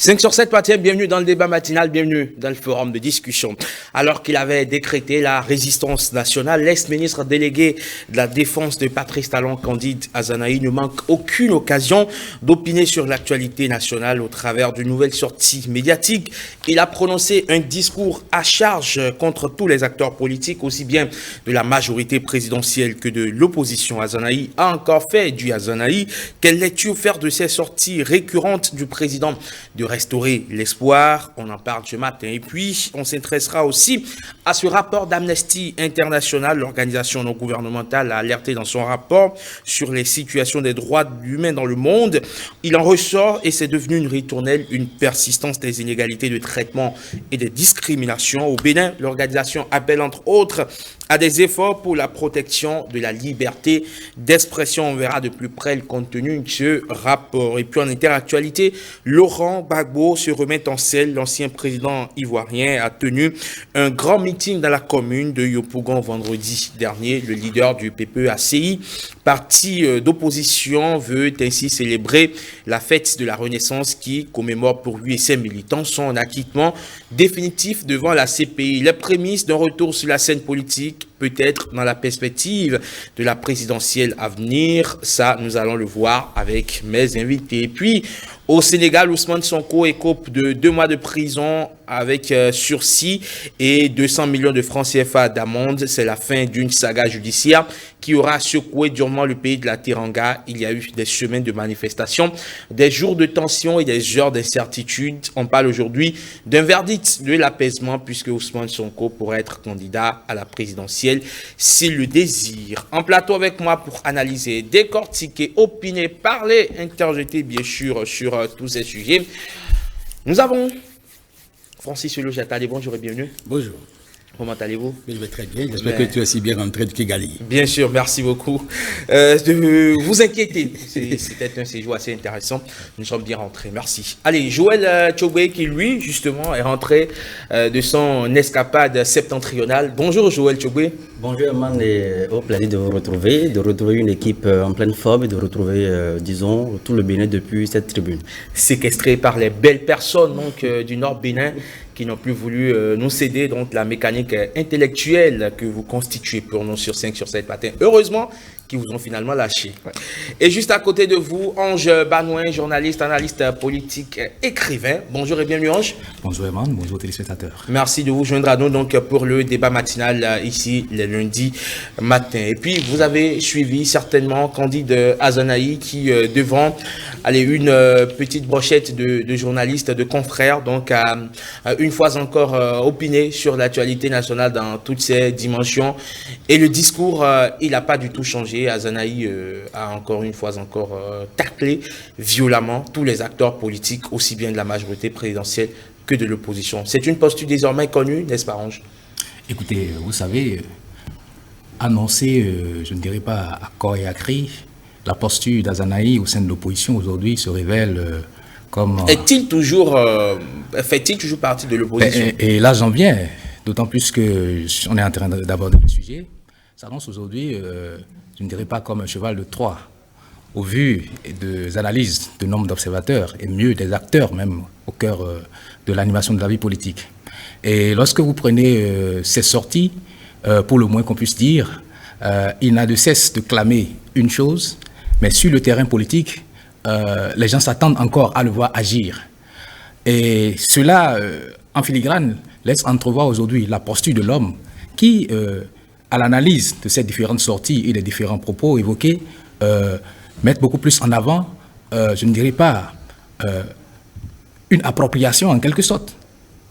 5 sur 7 matin, bienvenue dans le débat matinal, bienvenue dans le forum de discussion. Alors qu'il avait décrété la résistance nationale, l'ex-ministre délégué de la Défense de Patrice Talon, Candide Azanahi, ne manque aucune occasion d'opiner sur l'actualité nationale au travers d'une nouvelle sortie médiatique. Il a prononcé un discours à charge contre tous les acteurs politiques, aussi bien de la majorité présidentielle que de l'opposition. Azanahi a encore fait du Azanahi. Quelle lecture faire de ces sorties récurrentes du président de restaurer l'espoir? On en parle ce matin. Et puis, on s'intéressera aussi à ce rapport d'Amnesty International. L'organisation non gouvernementale a alerté dans son rapport sur les situations des droits humains dans le monde. Il en ressort, et c'est devenu une ritournelle, une persistance des inégalités de traitement et des discriminations. Au Bénin, l'organisation appelle entre autres à des efforts pour la protection de la liberté d'expression. On verra de plus près le contenu de ce rapport. Et puis en interactualité, Laurent Gbagbo se remet en selle. L'ancien président ivoirien a tenu un grand meeting dans la commune de Yopougon vendredi dernier. Le leader du PPE-ACI, parti d'opposition, veut ainsi célébrer la fête de la Renaissance qui commémore pour lui et ses militants son acquittement définitif devant la CPI. Les prémices d'un retour sur la scène politique, peut-être dans la perspective de la présidentielle à venir. Ça, nous allons le voir avec mes invités. Et puis, au Sénégal, Ousmane Sonko écope de 2 mois de prison avec sursis et 200 millions de francs CFA d'amende. C'est la fin d'une saga judiciaire qui aura secoué durement le pays de la Teranga. Il y a eu des semaines de manifestations, des jours de tension et des heures d'incertitude. On parle aujourd'hui d'un verdict de l'apaisement puisque Ousmane Sonko pourrait être candidat à la présidentielle s'il le désire. En plateau avec moi pour analyser, décortiquer, opiner, parler, interjeter bien sûr sur tous ces sujets. Nous avons Francis Lojatale, bonjour et bienvenue. Bonjour. Comment allez-vous? Je vais très bien. J'espère que tu es aussi bien rentré de Kigali. Bien sûr, merci beaucoup. De vous inquiéter. C'était un séjour assez intéressant. Nous sommes bien rentrés. Merci. Allez, Joël Tchobé qui, lui, justement, est rentré de son escapade septentrionale. Bonjour, Joël Tchobé. Bonjour, Herman, et au plaisir de vous retrouver, une équipe en pleine forme et de retrouver, disons, tout le Bénin depuis cette tribune. Séquestré par les belles personnes donc, du Nord Bénin qui n'ont plus voulu nous céder donc la mécanique intellectuelle que vous constituez pour nous sur 5 sur 7 matin. Heureusement qu'ils vous ont finalement lâché. Ouais. Et juste à côté de vous, Ange Banouin, journaliste, analyste politique, écrivain. Bonjour et bienvenue Ange. Bonjour Herman, bonjour téléspectateurs. Merci de vous joindre à nous donc pour le débat matinal ici les lundis matin. Et puis vous avez suivi certainement Candide Azanahi qui devant une petite brochette de journalistes, de confrères, donc a une fois encore opiné sur l'actualité nationale dans toutes ses dimensions. Et le discours, il n'a pas du tout changé. Azanahi a encore une fois taclé violemment tous les acteurs politiques, aussi bien de la majorité présidentielle que de l'opposition. C'est une posture désormais connue, n'est-ce pas, Ange? Écoutez, vous savez, annoncer, je ne dirais pas à corps et à cri, la posture d'Azanahi au sein de l'opposition aujourd'hui se révèle comme... Fait-il toujours partie de l'opposition? Et là, j'en viens, d'autant plus qu'on est en train d'aborder le sujet. Ça annonce aujourd'hui, je ne dirais pas comme un cheval de Troie, au vu des analyses de nombre d'observateurs, et mieux des acteurs même, au cœur de l'animation de la vie politique. Et lorsque vous prenez ces sorties, pour le moins qu'on puisse dire, il n'a de cesse de clamer une chose, mais sur le terrain politique, les gens s'attendent encore à le voir agir. Et cela, en filigrane, laisse entrevoir aujourd'hui la posture de l'homme qui, à l'analyse de ces différentes sorties et des différents propos évoqués, mettent beaucoup plus en avant, je ne dirais pas, une appropriation en quelque sorte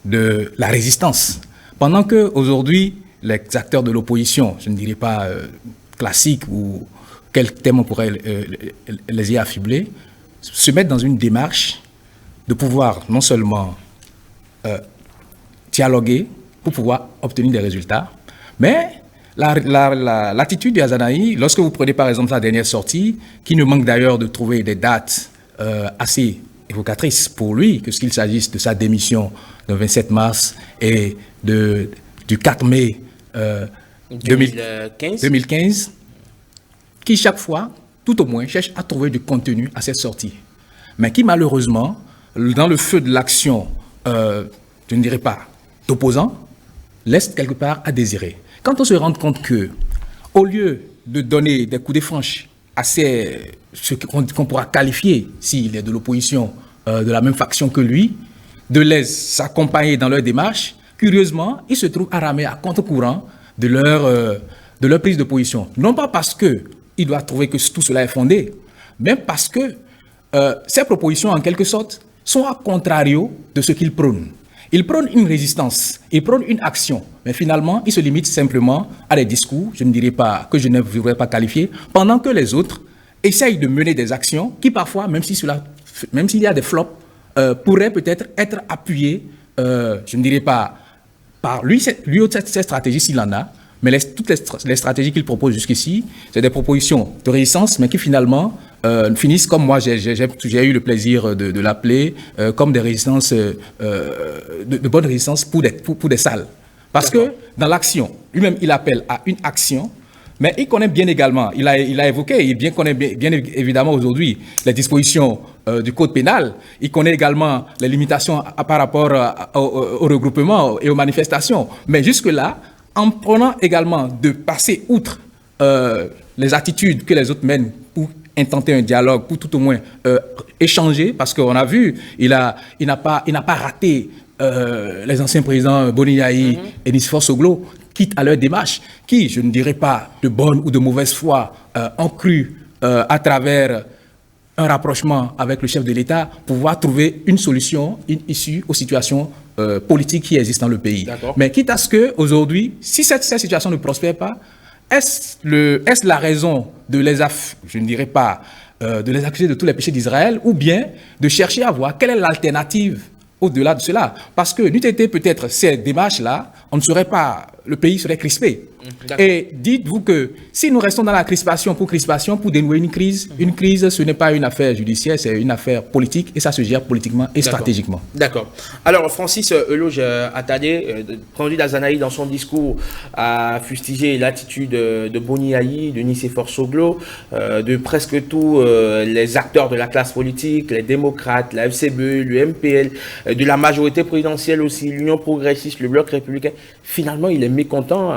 de la résistance. Pendant qu'aujourd'hui, les acteurs de l'opposition, je ne dirais pas classiques ou quel thème on pourrait les y affibler, se mettent dans une démarche de pouvoir non seulement dialoguer pour pouvoir obtenir des résultats, mais l'attitude d'Azanahi, lorsque vous prenez par exemple sa dernière sortie, qui ne manque d'ailleurs de trouver des dates assez évocatrices pour lui, que qu'il s'agisse de sa démission le 27 mars et du 4 mai 2015, qui chaque fois, tout au moins, cherche à trouver du contenu à cette sortie, mais qui malheureusement dans le feu de l'action, je ne dirais pas d'opposants, laisse quelque part à désirer. Quand on se rend compte que, au lieu de donner des coups de franche à ce qu'on pourra qualifier, s'il est de l'opposition, de la même faction que lui, de les accompagner dans leur démarche, curieusement, ils se trouvent à ramer à contre-courant de leur prise de position. Non pas parce qu'ils doivent trouver que tout cela est fondé, mais parce que ces propositions, en quelque sorte, sont à contrario de ce qu'ils prônent. Ils prônent une résistance, ils prônent une action, mais finalement, ils se limitent simplement à des discours, je ne dirais pas que je ne voudrais pas qualifier, pendant que les autres essayent de mener des actions qui parfois, même s'il y a des flops, pourraient peut-être être appuyées, je ne dirais pas par lui cette stratégie s'il en a, mais toutes les stratégies qu'il propose jusqu'ici, c'est des propositions de résistance, mais qui finalement finissent comme moi, j'ai eu le plaisir de l'appeler, comme des résistances, de bonnes résistances pour des salles. Parce que dans l'action, lui-même, il appelle à une action, mais il connaît bien également, il a évoqué, il connaît bien évidemment aujourd'hui les dispositions du code pénal, il connaît également les limitations par rapport au regroupement et aux manifestations. Mais jusque-là, en prenant également de passer outre les attitudes que les autres mènent pour intenter un dialogue, pour tout au moins échanger, parce qu'on a vu, il n'a pas raté les anciens présidents Boni-Yayi et Nicéphore Soglo, quitte à leur démarche, qui, je ne dirais pas de bonne ou de mauvaise foi, ont cru à travers un rapprochement avec le chef de l'État, pouvoir trouver une solution, une issue aux situations politiques qui existent dans le pays. Mais quitte à ce qu'aujourd'hui, si cette situation ne prospère pas, est-ce la raison de je ne dirais pas de les accuser de tous les péchés d'Israël, ou bien de chercher à voir quelle est l'alternative au-delà de cela? Parce que n'eût été peut-être ces démarches-là, le pays serait crispé. Et dites-vous que si nous restons dans la crispation, pour dénouer une crise, ce n'est pas une affaire judiciaire, c'est une affaire politique, et ça se gère politiquement et stratégiquement. D'accord. Alors, Francis Eloge Attadé, candidat Azanaï, dans son discours, a fustigé l'attitude de Boni-Yayi, de Nicéphore Soglo, de presque tous les acteurs de la classe politique, les démocrates, la FCBE, l'UMPL, de la majorité présidentielle aussi, l'Union progressiste, le Bloc républicain. Finalement, il est mécontent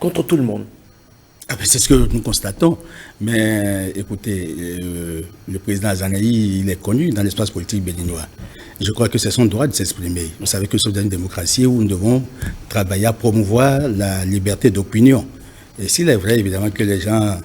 contre tout le monde. C'est ce que nous constatons. Mais écoutez, le président Azanaï, il est connu dans l'espace politique béninois. Je crois que c'est son droit de s'exprimer. Vous savez que nous sommes dans une démocratie où nous devons travailler à promouvoir la liberté d'opinion. Et s'il est vrai, évidemment, que les gens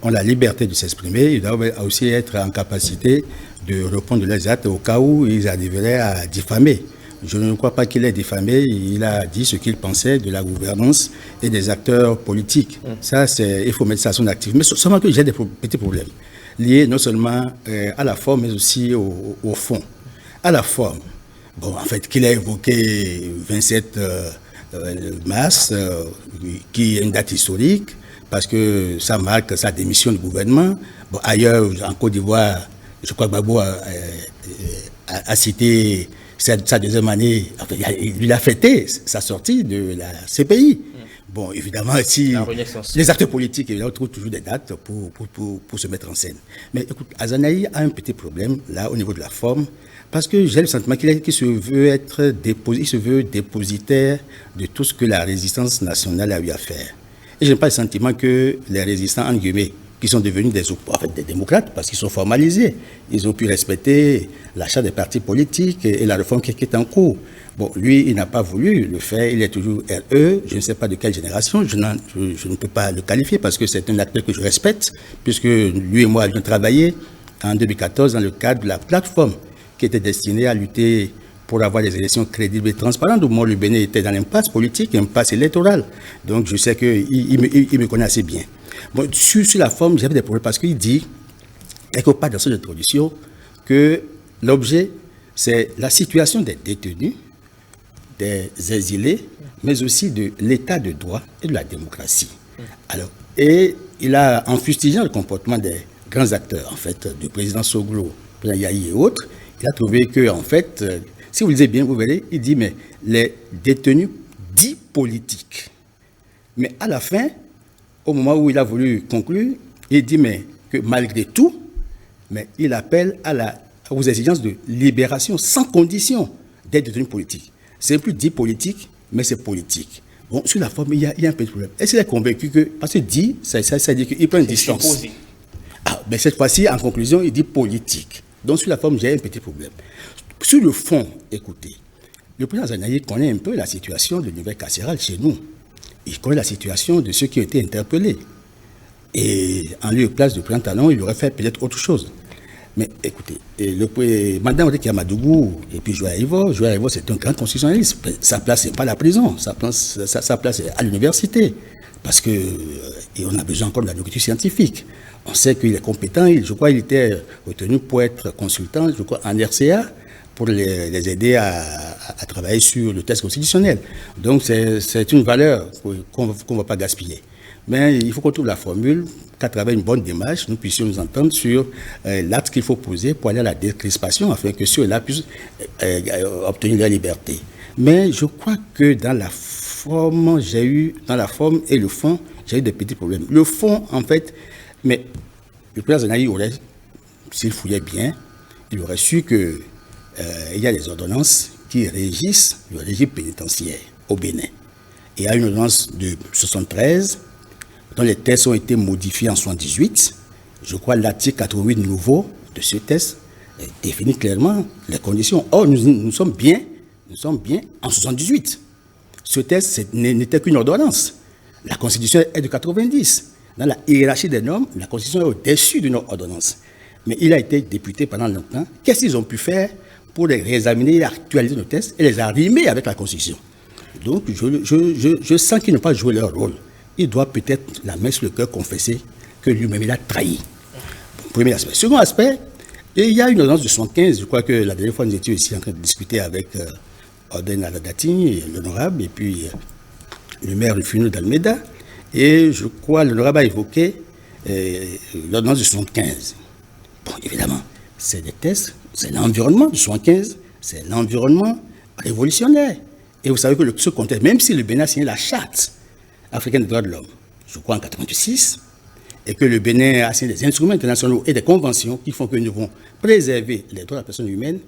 ont la liberté de s'exprimer, ils doivent aussi être en capacité de répondre leurs actes au cas où ils arriveraient à diffamer. Je ne crois pas qu'il ait diffamé, il a dit ce qu'il pensait de la gouvernance et des acteurs politiques. Ça, il faut mettre ça à son actif. Mais seulement que j'ai des petits problèmes liés non seulement à la forme, mais aussi au fond. À la forme, bon, en fait, qu'il a évoqué 27 mars, qui est une date historique, parce que ça marque sa démission du gouvernement. Bon, ailleurs, en Côte d'Ivoire, je crois que Gbagbo a cité sa deuxième année, enfin, il a fêté sa sortie de la CPI. Bon, évidemment, si les acteurs politiques évidemment, trouvent toujours des dates pour se mettre en scène. Mais écoute, Azanaï a un petit problème, là, au niveau de la forme, parce que j'ai le sentiment qu'il se veut dépositaire de tout ce que la résistance nationale a eu à faire. Et je n'ai pas le sentiment que les résistants, en guillemets, qui sont devenus des démocrates parce qu'ils sont formalisés. Ils ont pu respecter l'achat des partis politiques et la réforme qui est en cours. Bon, lui, il n'a pas voulu le faire. Il est toujours RE. Je ne sais pas de quelle génération. Je ne peux pas le qualifier parce que c'est un acteur que je respecte, puisque lui et moi avions travaillé en 2014 dans le cadre de la plateforme qui était destinée à lutter pour avoir des élections crédibles et transparentes. Au moment où le Bénin était dans l'impasse politique, l'impasse électorale. Donc, je sais qu'il me connaît assez bien. Bon, sur la forme, j'avais des problèmes parce qu'il dit, quelque part dans son introduction, que l'objet, c'est la situation des détenus, des exilés, mais aussi de l'état de droit et de la démocratie. Alors, et il a, en fustigeant le comportement des grands acteurs, en fait, du président Soglo, président Yayi et autres, il a trouvé que, en fait, si vous lisez bien, vous verrez, il dit, mais les détenus dits politiques. Mais à la fin, au moment où il a voulu conclure, il dit mais que malgré tout, mais il appelle à la aux exigences de libération sans condition des détenus politiques. C'est plus dit politique, mais c'est politique. Bon, sur la forme, il y a un peu de problème. Est-ce qu'il est convaincu que, parce que dit, ça dit qu'il prend une distance. Mais cette fois-ci, en conclusion, il dit politique. Donc sur la forme, j'ai un petit problème. Sur le fond, écoutez, le président Azanaï connaît un peu la situation de l'univers carcéral chez nous. Il connaît la situation de ceux qui ont été interpellés. Et en lieu et place de président Talon, il aurait fait peut-être autre chose. Mais écoutez, Madame Odeki Amadougou et puis Joël Aïvo, c'est un grand constitutionnaliste. Sa place, c'est pas la prison, sa place est à l'université. Parce que et on a besoin encore de la nourriture scientifique. On sait qu'il est compétent, je crois qu'il était retenu pour être consultant, je crois, en RCA, pour les aider à travailler sur le test constitutionnel. Donc c'est une valeur qu'on ne va pas gaspiller. Mais il faut qu'on trouve la formule qu'à travers une bonne démarche, nous puissions nous entendre sur l'acte qu'il faut poser pour aller à la décrispation afin que ceux-là puissent obtenir leur liberté. Mais je crois que dans la forme et le fond, j'ai eu des petits problèmes. Le fond, en fait, mais le président Zanaï aurait, s'il fouillait bien, il aurait su que il y a des ordonnances qui régissent le régime pénitentiaire au Bénin. Il y a une ordonnance de 1973 dont les textes ont été modifiés en 1978. Je crois l'article 88 nouveau de ce texte définit clairement les conditions. Or, nous sommes bien en 1978. Ce texte n'était qu'une ordonnance. La Constitution est de 90. Dans la hiérarchie des normes, la Constitution est au-dessus d'une ordonnance. Mais il a été député pendant longtemps. Qu'est-ce qu'ils ont pu faire pour les réexaminer et actualiser nos textes et les arrimer avec la Constitution? Donc, je sens qu'ils n'ont pas joué leur rôle. Il doit peut-être, la main sur le cœur, confesser que lui-même, il a trahi. Bon, premier aspect. Second aspect, il y a une ordonnance de 75. Je crois que la dernière fois, nous étions ici en train de discuter avec Orden Aladati, l'honorable, et puis le maire Rufino d'Almeida. Et je crois l'honorable a évoqué l'ordonnance de 75. Bon, évidemment, c'est des tests, c'est l'environnement de 75, c'est l'environnement révolutionnaire. Et vous savez que ce contexte, même si le Bénin a signé la charte africaine des droits de l'homme, je crois en 1986, et que le Bénin a signé des instruments internationaux et des conventions qui font que nous devons préserver les droits de la personne humaine,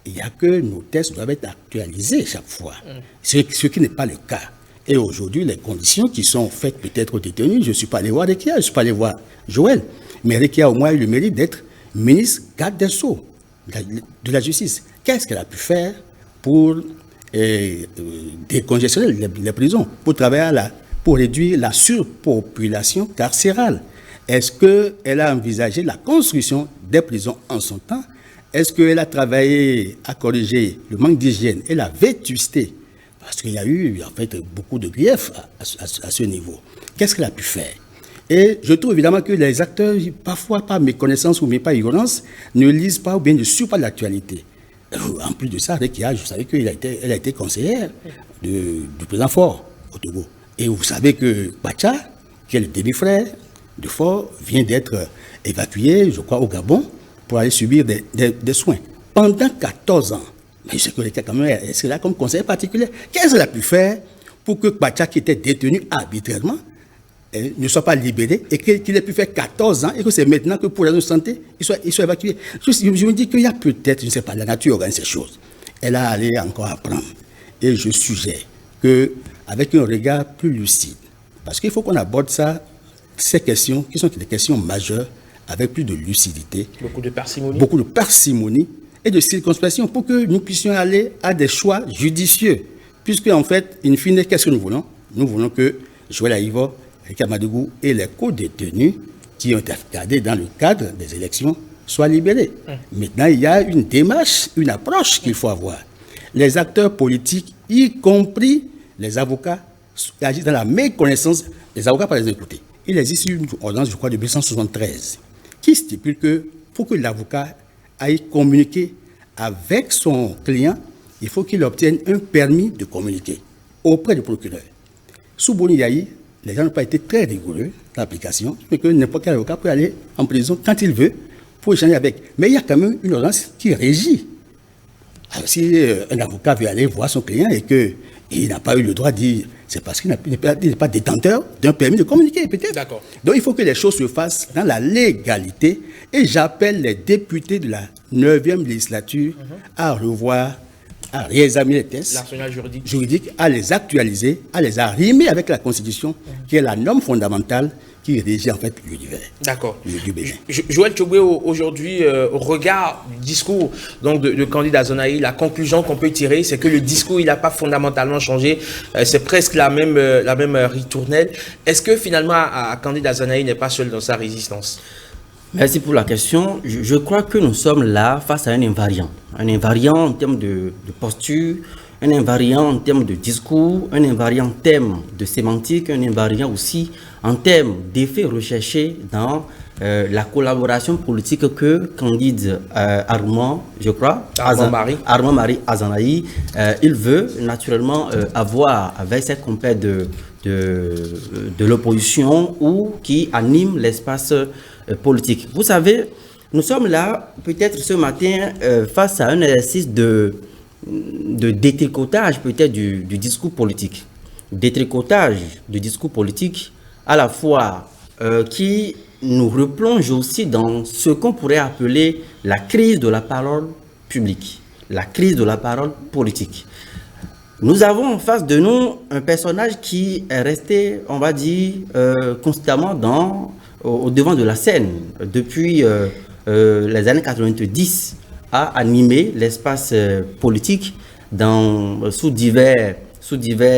il n'y a que nos tests doivent être actualisés chaque fois, ce qui n'est pas le cas. Et aujourd'hui, les conditions qui sont faites peut-être aux détenus, je ne suis pas allé voir Rekia, je ne suis pas allé voir Joël, mais Rekia au moins a eu le mérite d'être ministre garde des Sceaux de la justice. Qu'est-ce qu'elle a pu faire pour décongestionner les prisons, pour travailler pour réduire la surpopulation carcérale? Est-ce qu'elle a envisagé la construction des prisons en son temps? Est-ce qu'elle a travaillé à corriger le manque d'hygiène et la vétusté? Parce qu'il y a eu en fait beaucoup de griefs à ce niveau. Qu'est-ce qu'elle a pu faire? Et je trouve évidemment que les acteurs, parfois par méconnaissance ou même par ignorance, ne lisent pas ou bien ne suivent pas l'actualité. En plus de ça, Rekia, je savais qu'elle a été conseillère du président Faure au Togo. Et vous savez que Bacha, qui est le demi-frère de Faure, vient d'être évacué, je crois, au Gabon, pour aller subir des soins. Pendant 14 ans, mais je sais que Rekia, quand même, est là comme conseiller particulier. Qu'est-ce qu'elle a pu faire pour que Bacha, qui était détenu arbitrairement, ne soit pas libéré et qu'il ait pu faire 14 ans et que c'est maintenant que pour la santé, il soit évacué. Je me dis qu'il y a peut-être, je ne sais pas, la nature organise ces choses. Elle a allé encore apprendre. Et je suggère qu'avec un regard plus lucide, parce qu'il faut qu'on aborde ces questions, qui sont des questions majeures, avec plus de lucidité. Beaucoup de parcimonie. Beaucoup de parcimonie et de circonspection pour que nous puissions aller à des choix judicieux. Puisque, en fait, in fine, qu'est-ce que nous voulons? Nous voulons que Joël Aïvo, Rekia Amadougou et les co-détenus qui ont été gardés dans le cadre des élections soient libérés. Maintenant, il y a une démarche, une approche qu'il faut avoir. Les acteurs politiques, y compris les avocats, agissent dans la méconnaissance des avocats par les écouter. Il existe une ordonnance, je crois, de 1973 qui stipule que pour que l'avocat aille communiquer avec son client, il faut qu'il obtienne un permis de communiquer auprès du procureur. Sous Boni Yahi, les gens n'ont pas été très rigoureux dans l'application, mais que n'importe quel avocat peut aller en prison quand il veut pour échanger avec. Mais il y a quand même une ordonnance qui régit. Alors, si un avocat veut aller voir son client et qu'il n'a pas eu le droit de dire, c'est parce qu'il n'est pas détenteur d'un permis de communiquer, peut-être. D'accord. Donc, il faut que les choses se fassent dans la légalité. Et j'appelle les députés de la 9e législature à revoir, à réexaminer les textes L'arsenal juridiques, à les actualiser, à les arrimer avec la Constitution, qui est la norme fondamentale qui régit en fait l'univers. D'accord. Du Bénin. Joël Tchogwe, aujourd'hui, au regard du discours donc, de candidat Azanahi, la conclusion qu'on peut tirer, c'est que le discours, il n'a pas fondamentalement changé. C'est presque la même ritournelle. Est-ce que finalement, candidat Azanahi n'est pas seul dans sa résistance? Merci pour la question. Je crois que nous sommes là face à un invariant. Un invariant en termes de posture, un invariant en termes de discours, un invariant en termes de sémantique, un invariant aussi en termes d'effets recherchés dans la collaboration politique que candide Armand, je crois, Armand Marie Azanahi, il veut naturellement avoir avec cette compère de l'opposition ou qui anime l'espace politique. Vous savez, nous sommes là peut-être ce matin face à un exercice de détricotage peut-être du discours politique. Détricotage du discours politique à la fois qui nous replonge aussi dans ce qu'on pourrait appeler la crise de la parole publique, la crise de la parole politique. Nous avons en face de nous un personnage qui est resté, on va dire, constamment au devant de la scène depuis les années 90, à animer l'espace politique sous diverses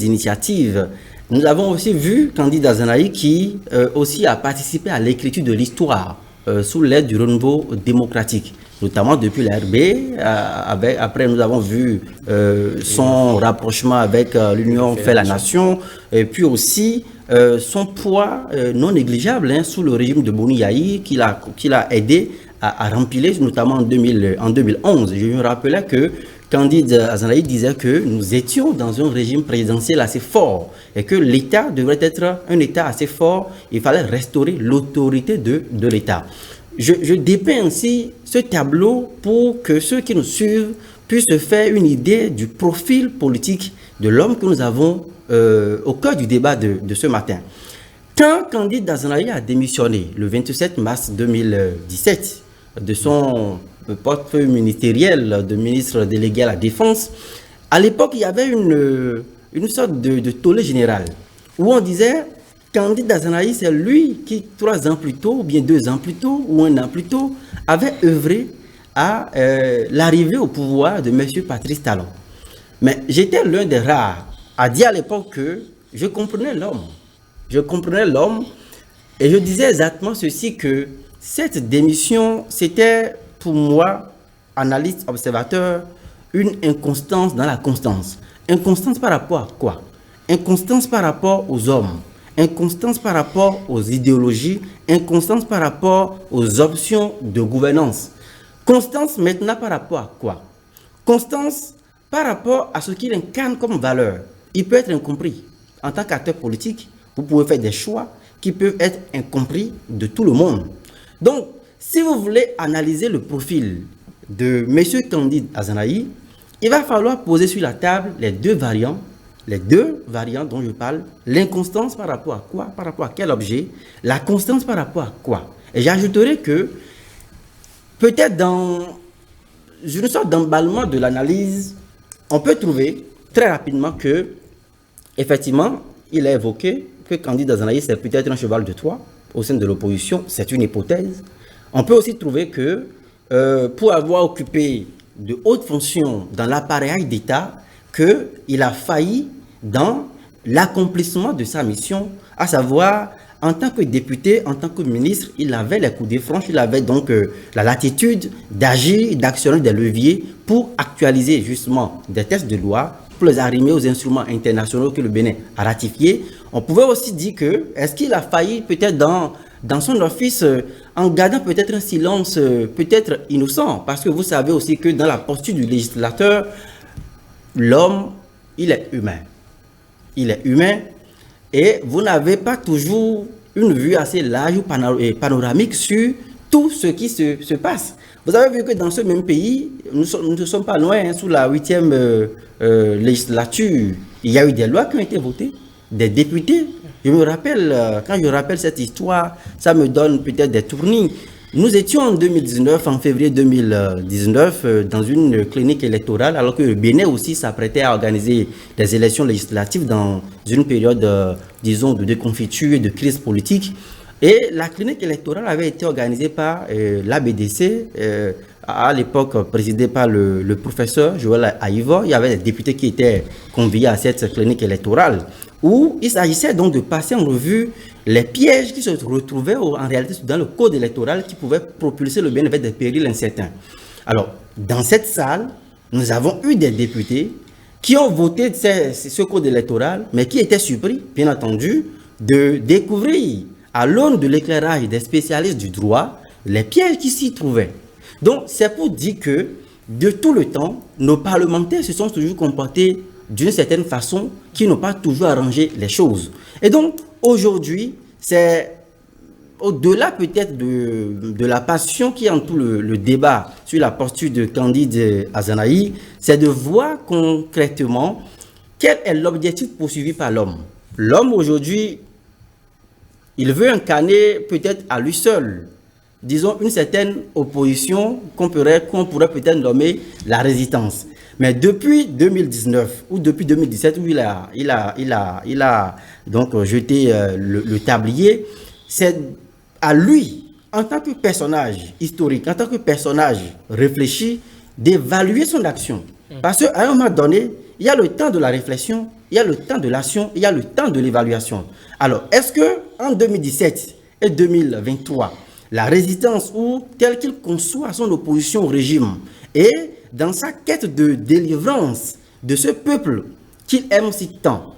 initiatives. Nous avons aussi vu Candide Azanahi qui aussi a participé à l'écriture de l'histoire sous l'aide du renouveau démocratique, notamment depuis la RB. Après, nous avons vu son rapprochement avec l'Union fait la nation, et puis aussi son poids non négligeable sous le régime de Boni Yahi qui l'a aidé à remplir, notamment en 2011. Je me rappelais que Candide Azanahi disait que nous étions dans un régime présidentiel assez fort et que l'État devrait être un État assez fort. Il fallait restaurer l'autorité de l'État. Je dépeins ainsi ce tableau pour que ceux qui nous suivent puissent se faire une idée du profil politique de l'homme que nous avons au cœur du débat de ce matin. Quand Candide Azanahi a démissionné le 27 mars 2017 de son portefeuille ministériel de ministre délégué à la Défense, à l'époque, il y avait une sorte de tollé général où on disait Candide Azanahi, c'est lui qui, 3 ans plus tôt, ou bien 2 ans plus tôt, ou 1 an plus tôt, avait œuvré à l'arrivée au pouvoir de M. Patrice Talon. Mais j'étais l'un des rares à dire à l'époque que je comprenais l'homme. Je comprenais l'homme et je disais exactement ceci, que cette démission, c'était pour moi, analyste, observateur, une inconstance dans la constance. Inconstance par rapport à quoi? Inconstance par rapport aux hommes, inconstance par rapport aux idéologies, inconstance par rapport aux options de gouvernance. Constance maintenant par rapport à quoi? Constance par rapport à ce qu'il incarne comme valeur. Il peut être incompris. En tant qu'acteur politique, vous pouvez faire des choix qui peuvent être incompris de tout le monde. Donc, si vous voulez analyser le profil de M. Candide Azanahi, il va falloir poser sur la table les deux variants dont je parle. L'inconstance par rapport à quoi? Par rapport à quel objet? La constance par rapport à quoi? Et j'ajouterai que peut-être dans une sorte d'emballement de l'analyse, on peut trouver très rapidement que, effectivement, il a évoqué que Candide Azanahi, c'est peut-être un cheval de Troie au sein de l'opposition. C'est une hypothèse. On peut aussi trouver que pour avoir occupé de hautes fonctions dans l'appareil d'État, qu'il a failli dans l'accomplissement de sa mission, à savoir, en tant que député, en tant que ministre, il avait les coups de franche, il avait donc la latitude d'agir, d'actionner des leviers pour actualiser justement des textes de loi, pour les arrimer aux instruments internationaux que le Bénin a ratifiés. On pouvait aussi dire que, est-ce qu'il a failli peut-être dans son office, en gardant peut-être un silence peut-être innocent, parce que vous savez aussi que dans la posture du législateur, l'homme, il est humain. Il est humain et vous n'avez pas toujours une vue assez large ou panoramique sur tout ce qui se passe. Vous avez vu que dans ce même pays, nous ne sommes pas loin, sous la 8e législature, il y a eu des lois qui ont été votées, des députés. Je me rappelle, quand je rappelle cette histoire, ça me donne peut-être des tournis. Nous étions en 2019, en février 2019, dans une clinique électorale, alors que le Bénin aussi s'apprêtait à organiser des élections législatives dans une période, disons, de déconfiture et de crise politique. Et la clinique électorale avait été organisée par l'ABDC, à l'époque présidée par le professeur Joël Aïvo. Il y avait des députés qui étaient conviés à cette clinique électorale, où il s'agissait donc de passer en revue les pièges qui se retrouvaient en réalité dans le code électoral qui pouvaient propulser le Bénin vers des périls incertains. Alors, dans cette salle, nous avons eu des députés qui ont voté ce code électoral, mais qui étaient surpris, bien entendu, de découvrir, à l'aune de l'éclairage des spécialistes du droit, les pièges qui s'y trouvaient. Donc, c'est pour dire que, de tout le temps, nos parlementaires se sont toujours comportés d'une certaine façon qui n'ont pas toujours arrangé les choses. Et donc, aujourd'hui, c'est au-delà peut-être de la passion qui entoure le débat sur la posture de Candide Azanahi, c'est de voir concrètement quel est l'objectif poursuivi par l'homme. L'homme, aujourd'hui, il veut incarner peut-être à lui seul, disons, une certaine opposition qu'on pourrait peut-être nommer la résistance. Mais depuis 2019 ou depuis 2017 où il a donc jeté le tablier, c'est à lui, en tant que personnage historique, en tant que personnage réfléchi, d'évaluer son action. Parce qu'à un moment donné, il y a le temps de la réflexion, il y a le temps de l'action, il y a le temps de l'évaluation. Alors, est-ce que en 2017 et 2023, la résistance ou telle qu'il conçoit son opposition au régime et dans sa quête de délivrance de ce peuple qu'il aime si tant,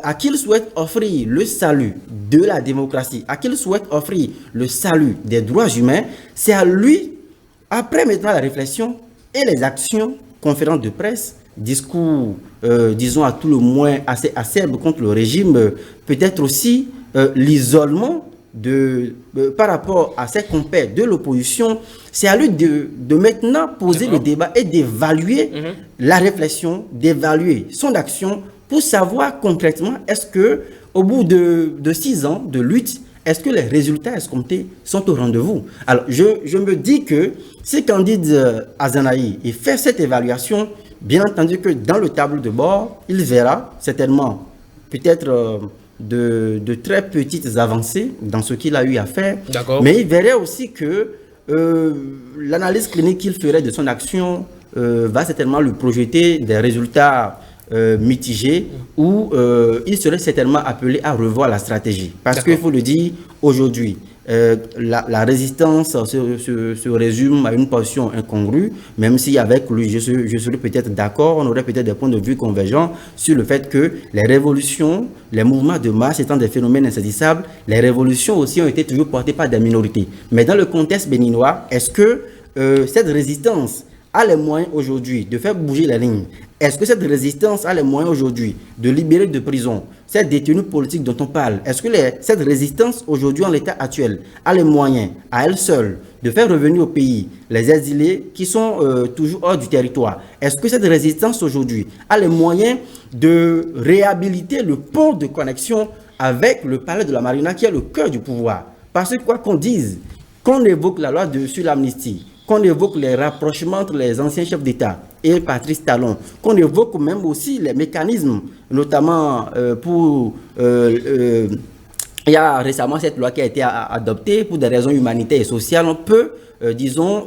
à qui il souhaite offrir le salut de la démocratie, à qui il souhaite offrir le salut des droits humains, c'est à lui, après maintenant la réflexion et les actions, conférences de presse, discours, disons à tout le moins assez acerbes contre le régime, peut-être aussi l'isolement par rapport à ses compères de l'opposition, c'est à lui de maintenant poser le débat et d'évaluer la réflexion, d'évaluer son action pour savoir concrètement est-ce que au bout de 6 ans de lutte, est-ce que les résultats escomptés sont au rendez-vous? Alors, je me dis que si Candide Azanahi fait cette évaluation, bien entendu que dans le tableau de bord, il verra certainement peut-être de très petites avancées dans ce qu'il a eu à faire. Mais il verrait aussi que l'analyse clinique qu'il ferait de son action va certainement lui projeter des résultats mitigés où il serait certainement appelé à revoir la stratégie. Parce qu'il faut le dire, aujourd'hui, la résistance se résume à une position incongrue, même si avec lui, je serais peut-être d'accord, on aurait peut-être des points de vue convergents sur le fait que les révolutions, les mouvements de masse étant des phénomènes insaisissables, les révolutions aussi ont été toujours portées par des minorités. Mais dans le contexte béninois, est-ce que cette résistance a les moyens aujourd'hui de faire bouger les lignes? Est-ce que cette résistance a les moyens aujourd'hui de libérer de prison ces détenus politiques dont on parle? Est-ce que cette résistance aujourd'hui en l'état actuel a les moyens à elle seule de faire revenir au pays les exilés qui sont toujours hors du territoire? Est-ce que cette résistance aujourd'hui a les moyens de réhabiliter le pont de connexion avec le palais de la Marina qui est le cœur du pouvoir? Parce que quoi qu'on dise, qu'on évoque la loi sur l'amnistie, qu'on évoque les rapprochements entre les anciens chefs d'État et Patrice Talon, qu'on évoque même aussi les mécanismes, notamment il y a récemment cette loi qui a été adoptée pour des raisons humanitaires et sociales. On peut, disons,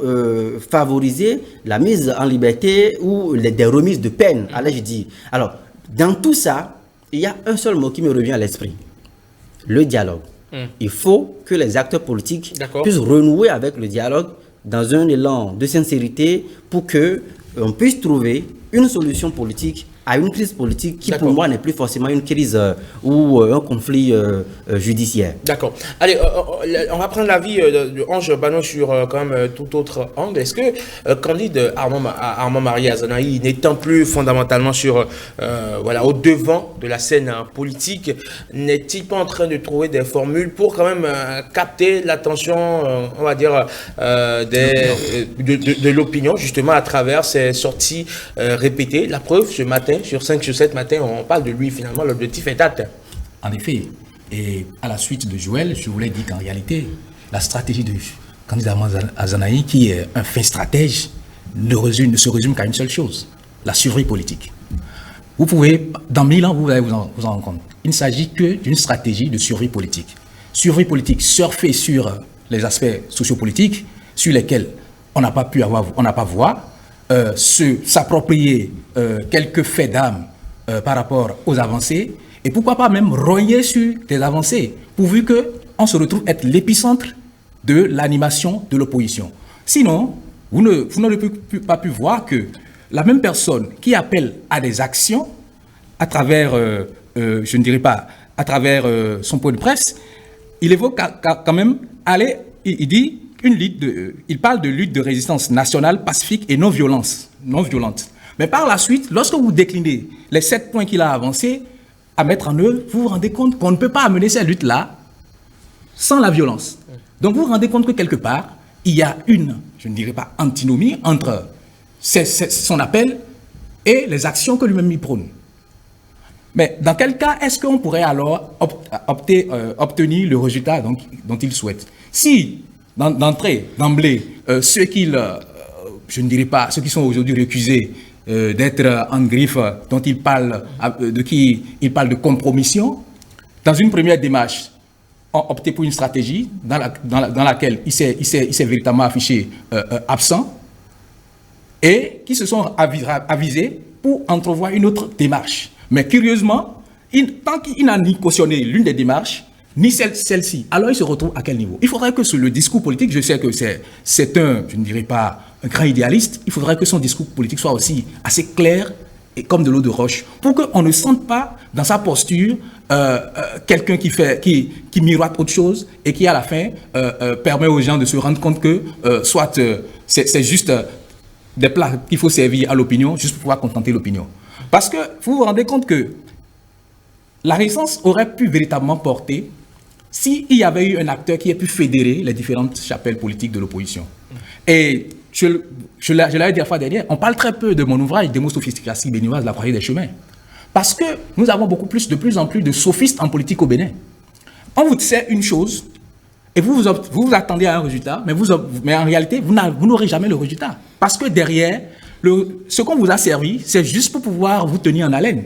favoriser la mise en liberté ou des remises de peine, allais-je dire. Alors, dans tout ça, il y a un seul mot qui me revient à l'esprit, le dialogue. Il faut que les acteurs politiques puissent renouer avec le dialogue dans un élan de sincérité pour qu'on puisse trouver une solution politique à une crise politique qui pour moi n'est plus forcément une crise ou un conflit judiciaire. D'accord. Allez, on va prendre l'avis de Ange Bano sur quand même tout autre angle. Est-ce que Candide Armand Marié Azanahi n'étant plus fondamentalement sur au devant de la scène politique, n'est-il pas en train de trouver des formules pour quand même capter l'attention, on va dire, de l'opinion justement à travers ces sorties répétées? La preuve, ce matin, sur 5 sur 7 matin, on parle de lui finalement, l'objectif est atteint. En effet, et à la suite de Joël, je voulais dire qu'en réalité, la stratégie de candidat Azanaï, qui est un fin stratège, ne se résume qu'à une seule chose, la survie politique. Vous pouvez, dans 1000 ans, vous allez vous en rendre compte. Il ne s'agit que d'une stratégie de survie politique. Survie politique, surfer sur les aspects sociopolitiques sur lesquels on n'a pas pu avoir, on n'a pas voix, s'approprier quelques faits d'âme par rapport aux avancées, et pourquoi pas même rogner sur des avancées, pourvu qu'on se retrouve être l'épicentre de l'animation de l'opposition. Sinon, vous n'avez pas pu voir que la même personne qui appelle à des actions à travers, je ne dirais pas, à travers son point de presse, il évoque quand même, il dit, il parle de lutte de résistance nationale, pacifique et non violente. Mais par la suite, lorsque vous déclinez les 7 points qu'il a avancés à mettre en œuvre, vous vous rendez compte qu'on ne peut pas amener cette lutte-là sans la violence. Donc vous vous rendez compte que quelque part, il y a une, je ne dirais pas antinomie, entre son appel et les actions que lui-même y prône. Mais dans quel cas est-ce qu'on pourrait alors obtenir le résultat dont il souhaite? Si, d'emblée, ceux qui sont aujourd'hui récusés d'être en griffe, dont il parle, il parle de compromission, dans une première démarche, ont opté pour une stratégie dans laquelle il s'est véritablement affiché absent, et qui se sont avisés pour entrevoir une autre démarche. Mais curieusement, tant qu'il n'a ni cautionné l'une des démarches, ni celle-ci, alors il se retrouve à quel niveau? Il faudrait que sur le discours politique, je sais que c'est je ne dirais pas un grand idéaliste, il faudrait que son discours politique soit aussi assez clair et comme de l'eau de roche, pour qu'on ne sente pas dans sa posture quelqu'un qui miroite autre chose et qui à la fin permet aux gens de se rendre compte que soit c'est juste des plats qu'il faut servir à l'opinion, juste pour pouvoir contenter l'opinion. Parce que vous vous rendez compte que la résistance aurait pu véritablement porter s'il y avait eu un acteur qui ait pu fédérer les différentes chapelles politiques de l'opposition. Et je l'avais dit la fois dernière, on parle très peu de mon ouvrage, Démosophistication béninoise, la croisée des chemins. Parce que nous avons de plus en plus de sophistes en politique au Bénin. On vous sait une chose, et vous attendez à un résultat, mais en réalité, vous n'aurez jamais le résultat. Parce que derrière, ce qu'on vous a servi, c'est juste pour pouvoir vous tenir en haleine.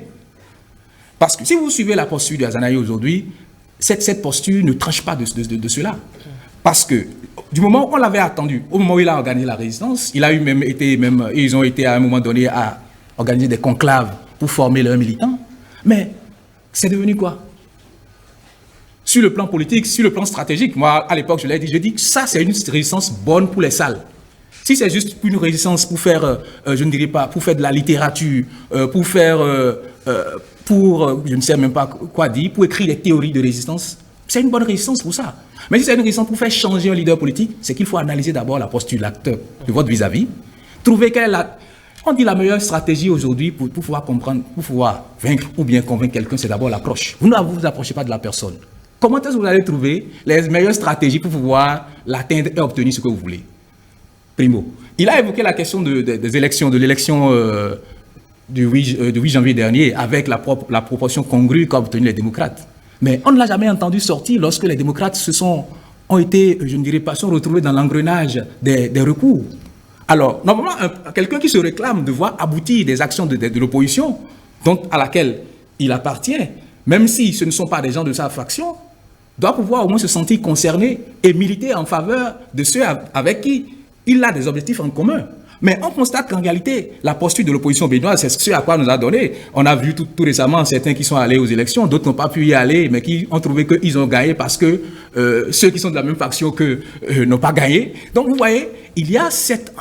Parce que si vous suivez la posture d'Azanaï aujourd'hui, cette posture ne tranche pas de cela. Parce que du moment où on l'avait attendu, au moment où il a organisé la résistance, ils ont été à un moment donné à organiser des conclaves pour former leurs militants. Mais c'est devenu quoi? Sur le plan politique, sur le plan stratégique, moi à l'époque je dis que ça c'est une résistance bonne pour les salles. Si c'est juste une résistance pour faire, je ne dirais pas, pour faire de la littérature, pour faire, je ne sais même pas quoi dire, pour écrire des théories de résistance, c'est une bonne résistance pour ça. Mais si c'est une résistance pour faire changer un leader politique, c'est qu'il faut analyser d'abord la posture de l'acteur de votre vis-à-vis, trouver quelle est la meilleure stratégie aujourd'hui pour pouvoir comprendre, pour pouvoir vaincre ou bien convaincre quelqu'un, c'est d'abord l'approche. Vous ne vous approchez pas de la personne. Comment est-ce que vous allez trouver les meilleures stratégies pour pouvoir l'atteindre et obtenir ce que vous voulez? Primo. Il a évoqué la question des élections, de l'élection du 8 janvier dernier, avec la proportion congrue qu'a obtenue les démocrates. Mais on ne l'a jamais entendu sortir lorsque les démocrates ont été, je ne dirais pas, sont retrouvés dans l'engrenage des recours. Alors, normalement, quelqu'un qui se réclame de voir aboutir des actions de l'opposition, à laquelle il appartient, même si ce ne sont pas des gens de sa faction, doit pouvoir au moins se sentir concerné et militer en faveur de ceux avec qui il a des objectifs en commun. Mais on constate qu'en réalité, la posture de l'opposition béninoise, c'est ce à quoi nous a donné. On a vu tout récemment certains qui sont allés aux élections, d'autres n'ont pas pu y aller, mais qui ont trouvé qu'ils ont gagné parce que ceux qui sont de la même faction qu'eux n'ont pas gagné. Donc vous voyez, il y a cette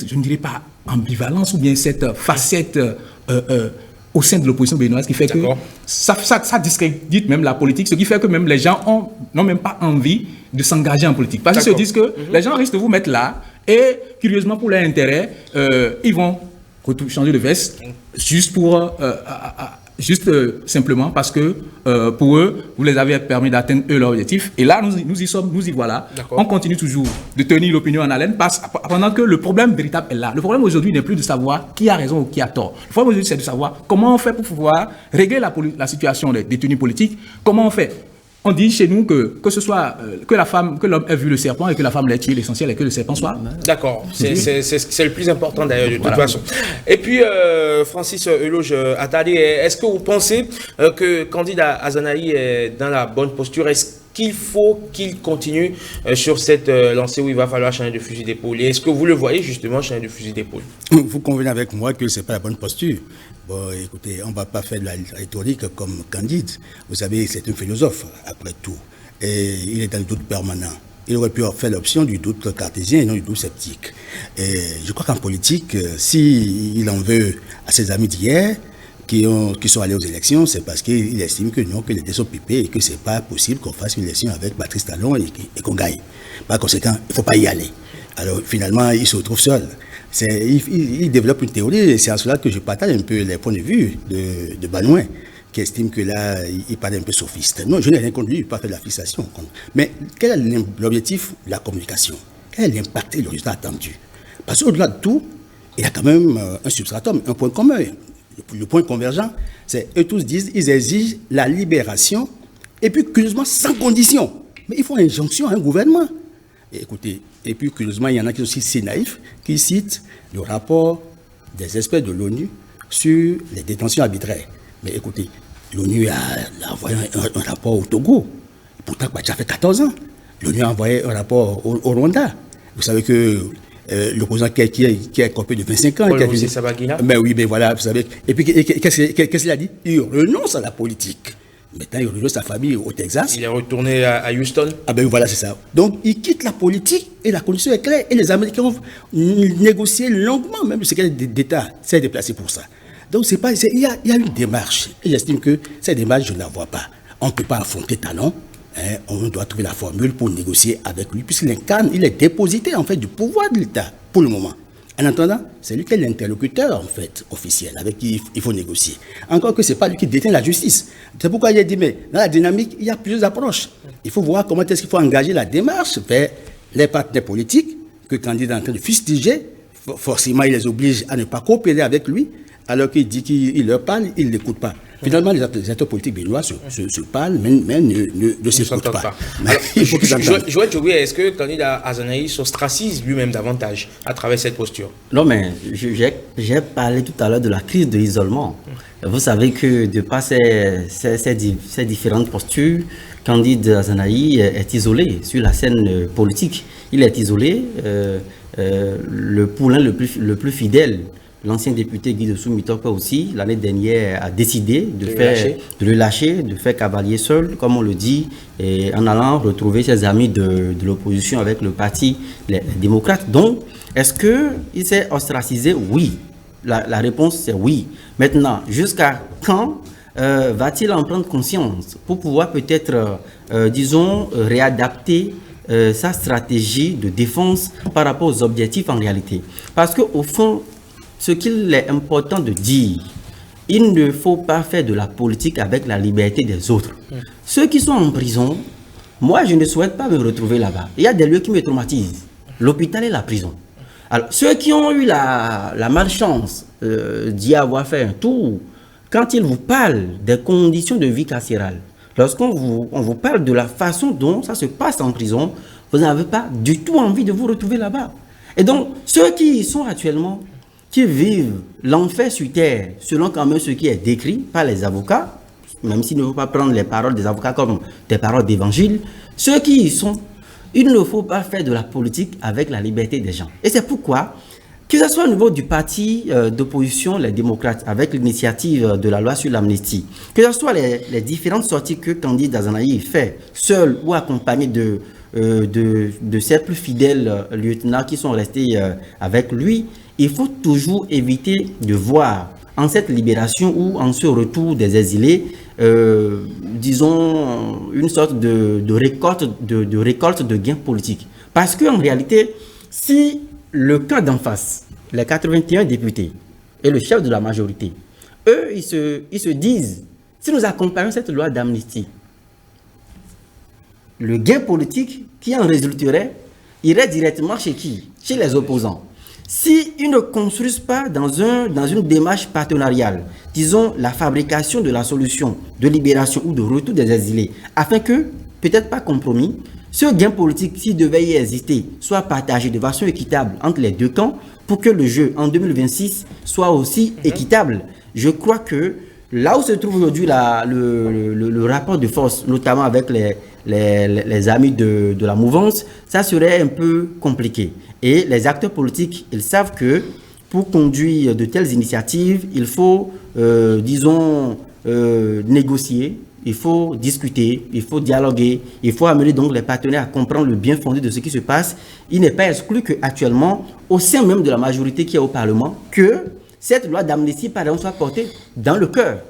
je ne dirais pas ambivalence, ou bien cette facette au sein de l'opposition béninoise qui fait que ça discrédite même la politique, ce qui fait que même les gens n'ont même pas envie de s'engager en politique. Parce qu'ils se disent que les gens risquent de vous mettre là, et curieusement pour leur intérêt, ils vont changer de veste juste simplement parce que pour eux, vous les avez permis d'atteindre leur objectif. Et là, nous y voilà. On continue toujours de tenir l'opinion en haleine pendant que le problème véritable est là. Le problème aujourd'hui n'est plus de savoir qui a raison ou qui a tort. Le problème aujourd'hui, c'est de savoir comment on fait pour pouvoir régler la situation des détenus politiques, comment on fait On dit chez nous que ce soit que l'homme ait vu le serpent et que la femme l'ait tué, l'essentiel est que le serpent soit. D'accord, c'est le plus important d'ailleurs de toute façon. Et puis Francis Euloge Attali, est-ce que vous pensez que candidat Azanahi est dans la bonne posture? Est-ce qu'il faut qu'il continue sur cette lancée où il va falloir changer de fusil d'épaule? Est-ce que vous le voyez justement changer de fusil d'épaule? Vous convenez avec moi que ce n'est pas la bonne posture. Bon, écoutez, on ne va pas faire de la rhétorique comme Candide. Vous savez, c'est un philosophe, après tout. Et il est dans le doute permanent. Il aurait pu faire l'option du doute cartésien et non du doute sceptique. Et je crois qu'en politique, s'il en veut à ses amis d'hier, qui sont allés aux élections, c'est parce qu'il estime que non, que les dés sont pipés et que c'est pas possible qu'on fasse une élection avec Patrice Talon et qu'on gagne. Par conséquent, il ne faut pas y aller. Alors finalement, il se retrouve seul. Il développe une théorie et c'est en cela que je partage un peu les points de vue de Banouin, qui estime que là, il paraît un peu sophiste. Non, je n'ai rien contre lui, il ne peut pas faire de la fixation. Mais quel est l'objectif? La communication. Quel est l'impact et le résultat attendu? Parce qu'au-delà de tout, il y a quand même un substratum, un point commun. Le point convergent, c'est eux tous disent, ils exigent la libération et puis curieusement sans condition. Mais il faut une injonction à un gouvernement. Et écoutez, et puis curieusement, il y en a qui sont aussi si naïfs, qui citent le rapport des experts de l'ONU sur les détentions arbitraires. Mais écoutez, l'ONU a envoyé un rapport au Togo. Pourtant, Badja fait 14 ans. L'ONU a envoyé un rapport au Rwanda. Vous savez que l'opposant qui est copé de 25 ans. Ben oui, ben voilà, vous savez. Et puis, qu'est-ce qu'il a dit? Il renonce à la politique. Maintenant, il renonce sa famille au Texas. Il est retourné à Houston. Ah ben voilà, c'est ça. Donc, il quitte la politique et la condition est claire. Et les Américains ont négocié longuement, même le secrétaire d'État s'est déplacé pour ça. Donc, il y a une démarche. Et j'estime que cette démarche, je ne la vois pas. On ne peut pas affronter Talon. On doit trouver la formule pour négocier avec lui, puisqu'il incarne, il est dépositaire en fait du pouvoir de l'État pour le moment. En attendant, c'est lui qui est l'interlocuteur en fait officiel avec qui il faut négocier. Encore que ce n'est pas lui qui détient la justice. C'est pourquoi il a dit, mais dans la dynamique, il y a plusieurs approches. Il faut voir comment est-ce qu'il faut engager la démarche vers les partenaires politiques que le candidat est en train de fustiger. Forcément, il les oblige à ne pas coopérer avec lui, alors qu'il dit qu'il leur parle, il ne l'écoute pas. Finalement, les acteurs politiques béninois se parlent, mais ne s'écoutent pas. Joël Tchoubi, est-ce que le candidat Azanahi s'ostracise lui-même davantage à travers cette posture? Non, mais j'ai parlé tout à l'heure de la crise de l'isolement. Vous savez que de par ces différentes postures, candidat Azanahi est isolé sur la scène politique. Il est isolé. Le poulain le plus fidèle, l'ancien député Guy de Soumitokpa aussi, l'année dernière, a décidé de le lâcher, de faire cavalier seul, comme on le dit, et en allant retrouver ses amis de l'opposition avec le parti les démocrates. Donc, est-ce qu'il s'est ostracisé? Oui. La réponse, c'est oui. Maintenant, jusqu'à quand va-t-il en prendre conscience pour pouvoir peut-être, disons, réadapter sa stratégie de défense par rapport aux objectifs en réalité? Parce qu'au fond, ce qu'il est important de dire, il ne faut pas faire de la politique avec la liberté des autres. Ceux qui sont en prison, moi je ne souhaite pas me retrouver là-bas. Il y a des lieux qui me traumatisent. L'hôpital et la prison. Alors, ceux qui ont eu la malchance d'y avoir fait un tour, quand ils vous parlent des conditions de vie carcérale, lorsqu'on vous parle de la façon dont ça se passe en prison, vous n'avez pas du tout envie de vous retrouver là-bas. Et donc, ceux qui y sont actuellement, qui vivent l'enfer sur terre, selon quand même ce qui est décrit par les avocats, même s'il ne faut pas prendre les paroles des avocats comme des paroles d'évangile, ceux qui y sont, il ne faut pas faire de la politique avec la liberté des gens. Et c'est pourquoi, que ce soit au niveau du parti d'opposition, les démocrates, avec l'initiative de la loi sur l'amnistie, que ce soit les différentes sorties que candidat Azanahi fait, seul ou accompagné de ses plus fidèles lieutenants qui sont restés avec lui, il faut toujours éviter de voir en cette libération ou en ce retour des exilés, disons, une sorte de récolte de gains politiques. Parce qu'en réalité, si le camp d'en face, les 81 députés et le chef de la majorité, eux, ils se disent, si nous accompagnons cette loi d'amnistie, le gain politique qui en résulterait irait directement chez qui? Chez les opposants. S'ils ne construisent pas dans une démarche partenariale, disons, la fabrication de la solution de libération ou de retour des exilés, afin que, peut-être pas compromis, ce gain politique, s'il devait y exister, soit partagé de façon équitable entre les deux camps, pour que le jeu en 2026 soit aussi équitable. Je crois que là où se trouve aujourd'hui le rapport de force, notamment avec les amis de la mouvance, ça serait un peu compliqué. Et les acteurs politiques, ils savent que pour conduire de telles initiatives, il faut, négocier, il faut discuter, il faut dialoguer, il faut amener donc les partenaires à comprendre le bien fondé de ce qui se passe. Il n'est pas exclu qu'actuellement, au sein même de la majorité qui est au Parlement, que cette loi d'amnistie, par exemple, soit portée dans le cœur.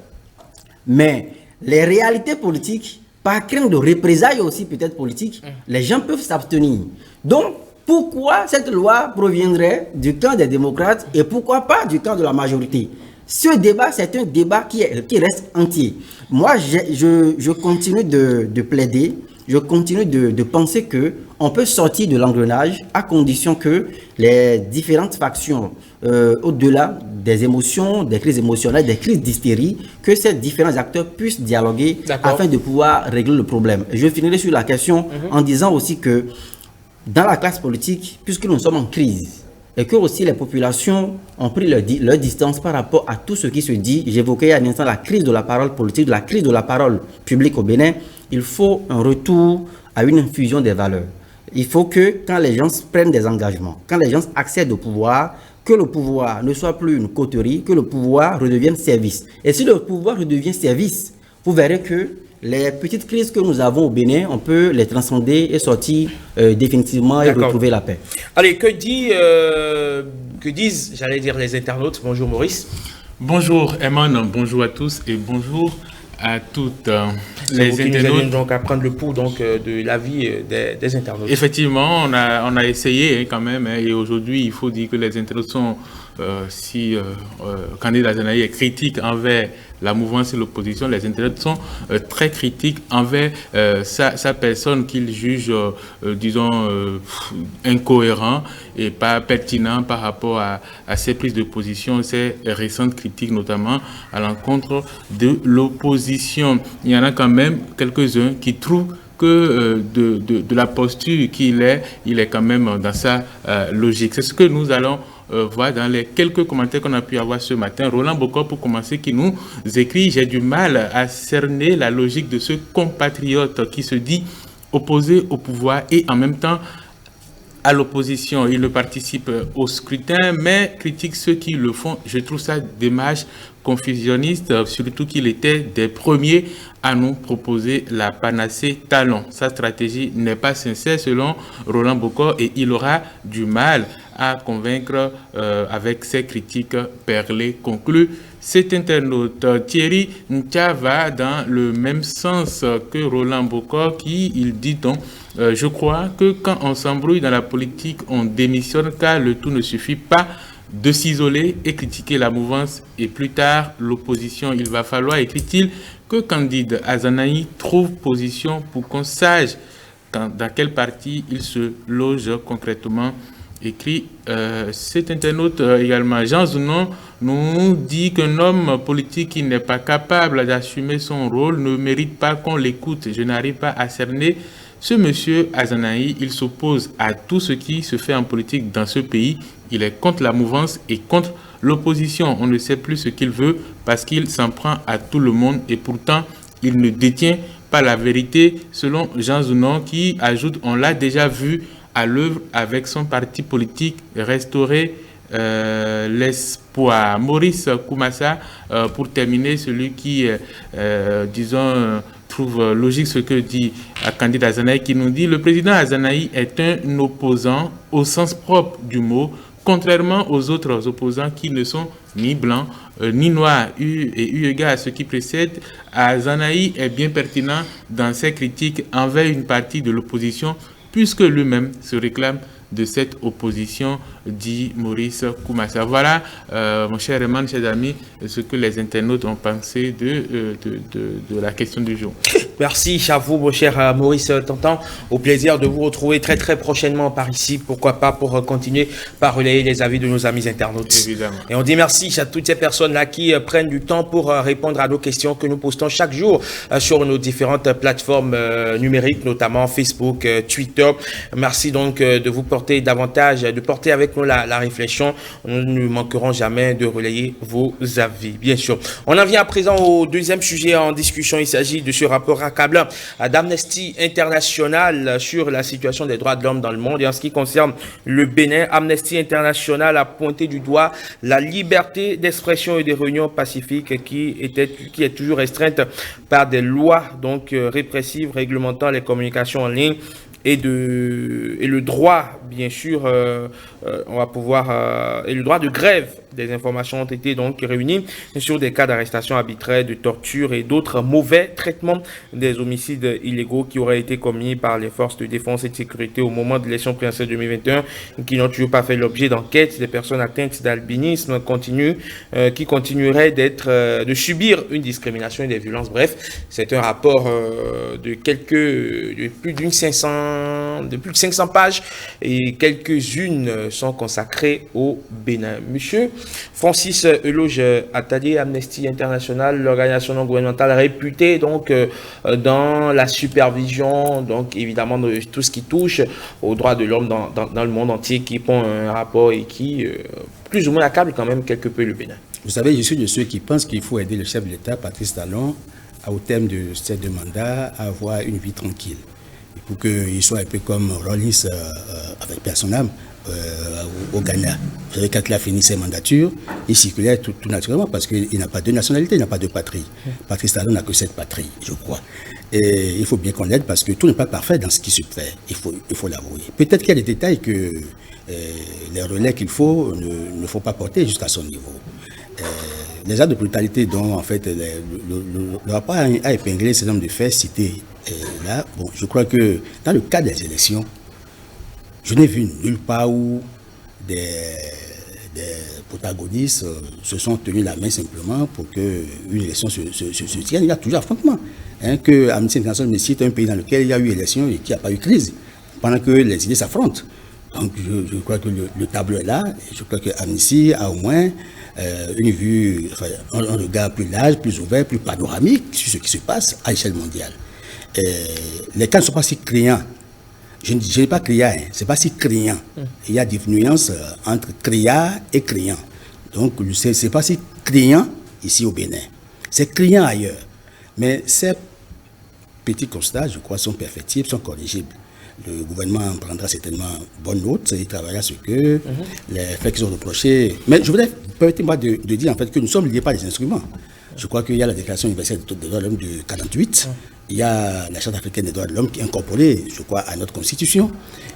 Mais les réalités politiques, par crainte de représailles aussi peut-être politiques, les gens peuvent s'abstenir. Donc, pourquoi cette loi proviendrait du camp des démocrates et pourquoi pas du camp de la majorité? Ce débat, c'est un débat qui reste entier. Moi, je continue de plaider, je continue de penser qu'on peut sortir de l'engrenage à condition que les différentes factions, au-delà des émotions, des crises émotionnelles, des crises d'hystérie, que ces différents acteurs puissent dialoguer afin de pouvoir régler le problème. Je finirai sur la question en disant aussi que dans la classe politique, puisque nous sommes en crise, et que aussi les populations ont pris leur distance par rapport à tout ce qui se dit. J'évoquais à l'instant la crise de la parole politique, la crise de la parole publique au Bénin. Il faut un retour à une infusion des valeurs. Il faut que quand les gens prennent des engagements, quand les gens accèdent au pouvoir, que le pouvoir ne soit plus une coterie, que le pouvoir redevienne service. Et si le pouvoir redevient service, vous verrez que les petites crises que nous avons au Bénin, on peut les transcender et sortir définitivement et retrouver la paix. Allez, que disent, j'allais dire, les internautes? Bonjour Maurice. Bonjour Eman, bonjour à tous et bonjour à toutes les internautes. Nous donc à prendre le pouls donc, de l'avis des internautes. Effectivement, on a essayé quand même, et aujourd'hui il faut dire que les internautes sont, Candide Azanahi est critique envers la mouvance et l'opposition, les internautes sont très critiques envers sa personne qu'ils jugent, incohérent et pas pertinent par rapport à ses prises de position, ses récentes critiques notamment à l'encontre de l'opposition. Il y en a quand même quelques-uns qui trouvent que de la posture qu'il est, il est quand même dans sa logique. C'est ce que nous allons voir dans les quelques commentaires qu'on a pu avoir ce matin. Roland Bokor, pour commencer, qui nous écrit: j'ai du mal à cerner la logique de ce compatriote qui se dit opposé au pouvoir et en même temps à l'opposition. Il ne participe au scrutin, mais critique ceux qui le font. Je trouve ça démarche confusionniste, surtout qu'il était des premiers à nous proposer la panacée talon. Sa stratégie n'est pas sincère selon Roland Bokor et il aura du mal à convaincre avec ses critiques perlées, conclut cet internaute. Thierry Ntia va dans le même sens que Roland Bokor qui, il dit donc, je crois que quand on s'embrouille dans la politique, on démissionne car le tout ne suffit pas de s'isoler et critiquer la mouvance et plus tard l'opposition. Il va falloir, écrit-il, que Candide Azanahi trouve position pour qu'on sache dans quel parti il se loge concrètement, écrit cet internaute également. Jean Zounon nous dit qu'un homme politique qui n'est pas capable d'assumer son rôle ne mérite pas qu'on l'écoute. Je n'arrive pas à cerner ce monsieur Azanahi. Il s'oppose à tout ce qui se fait en politique dans ce pays. Il est contre la mouvance et contre l'opposition. On ne sait plus ce qu'il veut parce qu'il s'en prend à tout le monde et pourtant il ne détient pas la vérité, selon Jean Zounon, qui ajoute: on l'a déjà vu à l'œuvre avec son parti politique Restaurer l'espoir. Maurice Koumassa, pour terminer, celui qui, trouve logique ce que dit Candide Azanahi, qui nous dit: le président Azanahi est un opposant au sens propre du mot, contrairement aux autres opposants qui ne sont ni blancs ni noirs. Eu égard à ce qui précède, Azanahi est bien pertinent dans ses critiques envers une partie de l'opposition, puisque lui-même se réclame de cette opposition, dit Maurice Koumassa. Voilà, mon cher Eman, chers amis, ce que les internautes ont pensé de la question du jour. Merci à vous, mon cher Maurice Tantan. Au plaisir de vous retrouver très très prochainement par ici. Pourquoi pas pour continuer par relayer les avis de nos amis internautes. Évidemment. Et on dit merci à toutes ces personnes-là qui prennent du temps pour répondre à nos questions que nous postons chaque jour sur nos différentes plateformes numériques, notamment Facebook, Twitter. Merci donc de vous porter davantage, de porter avec nous la réflexion. Nous ne manquerons jamais de relayer vos avis, bien sûr. On en vient à présent au deuxième sujet en discussion. Il s'agit de ce rapport accablant d'Amnesty International sur la situation des droits de l'homme dans le monde. Et en ce qui concerne le Bénin, Amnesty International a pointé du doigt la liberté d'expression et des réunions pacifiques qui est toujours restreinte par des lois donc répressives réglementant les communications en ligne et le droit, bien sûr, on va pouvoir et le droit de grève des informations ont été donc réunies sur des cas d'arrestation arbitraire, de torture et d'autres mauvais traitements des homicides illégaux qui auraient été commis par les forces de défense et de sécurité au moment de l'élection présidentielle 2021, qui n'ont toujours pas fait l'objet d'enquêtes. Des personnes atteintes d'albinisme qui continueraient de subir une discrimination et des violences. Bref, c'est un rapport de plus de 500 pages et quelques-unes sont consacrées au Bénin. Monsieur Francis Eloge Attali, Amnesty International, l'organisation non gouvernementale réputée donc dans la supervision, donc évidemment de tout ce qui touche aux droits de l'homme dans le monde entier, qui font un rapport et qui plus ou moins accable quand même quelque peu le Bénin. Vous savez, je suis de ceux qui pensent qu'il faut aider le chef de l'État, Patrice Talon, au terme de ces deux mandats, à avoir une vie tranquille. Pour qu'il soit un peu comme Rollins avec Personnam au Ghana. Vous savez, quand il a fini ses mandatures, il circulait tout naturellement parce qu'il n'a pas de nationalité, il n'a pas de patrie. Patrice Talon n'a que cette patrie, je crois. Et il faut bien qu'on l'aide parce que tout n'est pas parfait dans ce qui se fait. Il faut l'avouer. Peut-être qu'il y a des détails que les relais qu'il faut ne faut pas porter jusqu'à son niveau. Les actes de brutalité dont en fait le rapport a épinglé ces hommes de faits cités là, bon, je crois que dans le cas des élections, je n'ai vu nulle part où des protagonistes se sont tenus la main simplement pour qu'une élection se tienne. Il y a toujours affrontement. Que Amnesty International me cite un pays dans lequel il y a eu élection et qui n'a pas eu crise, pendant que les idées s'affrontent. Donc je crois que le tableau est là. Et je crois que Amnesty a au moins une vue, enfin, un regard plus large, plus ouvert, plus panoramique sur ce qui se passe à l'échelle mondiale. Les cas ne sont pas si criants. Je ne dis pas criant, c'est pas si criant. Il y a des nuances entre criard et criant. Donc, c'est pas si criant ici au Bénin. C'est criant ailleurs. Mais ces petits constats, je crois, sont perfectibles, sont corrigibles. Le gouvernement prendra certainement bonne note, il travaillera sur que les faits qui sont reprochés. Mais je voudrais, permettez-moi de dire en fait que nous sommes liés par des instruments. Je crois qu'il y a la Déclaration universelle des droits de l'homme de 1948. Il y a la Charte africaine des droits de l'homme qui est incorporée, je crois, à notre Constitution.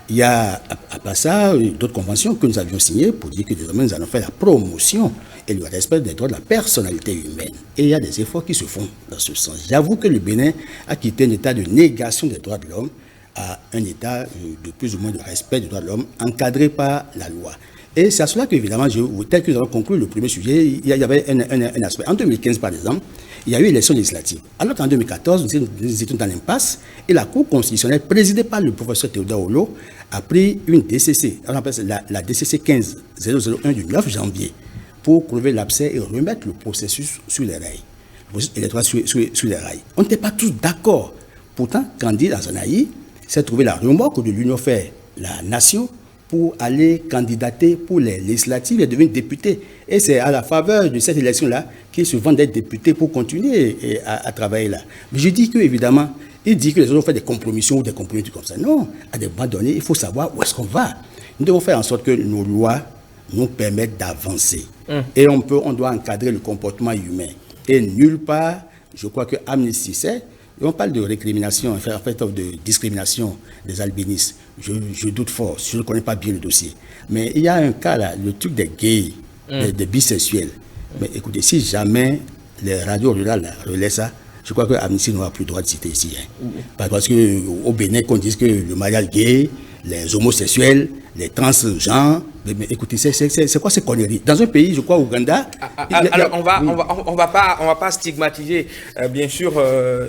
Il y a, à part ça, d'autres conventions que nous avions signées pour dire que désormais nous allons faire la promotion et le respect des droits de la personnalité humaine. Et il y a des efforts qui se font dans ce sens. J'avoue que le Bénin a quitté un état de négation des droits de l'homme à un état de plus ou moins de respect des droits de l'homme encadré par la loi. Et c'est à cela qu'évidemment, tel que nous avons conclu le premier sujet, il y avait un aspect. En 2015, par exemple, il y a eu l'élection législative. Alors qu'en 2014, nous étions dans l'impasse et la Cour constitutionnelle, présidée par le professeur Théodore Olo, a pris une DCC, on appelle la DCC 15-001 du 9 janvier, pour crever l'abcès et remettre le processus sur les rails. Le processus électoral sur les rails. On n'était pas tous d'accord. Pourtant, Candide Azanaï s'est trouvé la remorque de l'Union fait la nation pour aller candidater pour les législatives et devenir député. Et c'est à la faveur de cette élection-là qu'il se vend d'être député pour continuer à travailler là. Mais je dis que, évidemment, il dit que les autres ont fait des compromissions ou des compromis comme ça. Non, à des moments donnés, il faut savoir où est-ce qu'on va. Nous devons faire en sorte que nos lois nous permettent d'avancer. Et on doit encadrer le comportement humain. Et nulle part, je crois que Amnesty sait. Et on parle de récrimination, en fait de discrimination des albinistes. Je doute fort, je ne connais pas bien le dossier. Mais il y a un cas là, le truc des gays, des bisexuels. Mais écoutez, si jamais les radios rurales relaient ça, je crois que Amnesty n'aura plus le droit de citer ici. Parce qu'au Bénin, qu'on dise que le mariage gay, les homosexuels, les transgenres. Mais écoutez, c'est quoi ces conneries? Dans un pays, je crois, Ouganda... Alors, on va pas stigmatiser, bien sûr,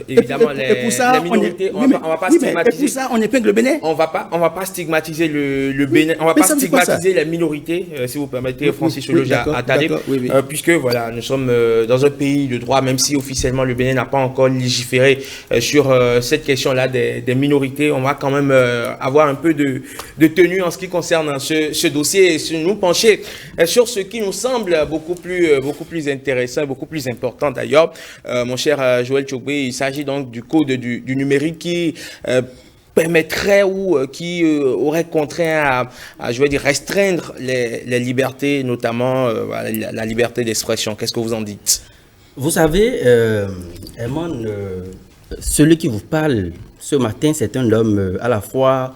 évidemment, les minorités. On va pas stigmatiser. Et pour ça, on épingle le Bénin. On va pas stigmatiser le Bénin. On va pas stigmatiser les minorités, si vous permettez, Francis Ologie Attalé, puisque voilà, nous sommes dans un pays de droit, même si officiellement le Bénin n'a pas encore légiféré sur cette question-là des minorités. On va quand même avoir un peu de tenue en ce qui concerne ce dossier. Et nous pencher sur ce qui nous semble beaucoup plus intéressant, beaucoup plus important d'ailleurs. Mon cher Joël Tchogbe, il s'agit donc du code du numérique qui permettrait ou qui aurait contraint à je veux dire, restreindre les libertés, notamment la liberté d'expression. Qu'est-ce que vous en dites? Vous savez, Herman, celui qui vous parle ce matin, c'est un homme à la fois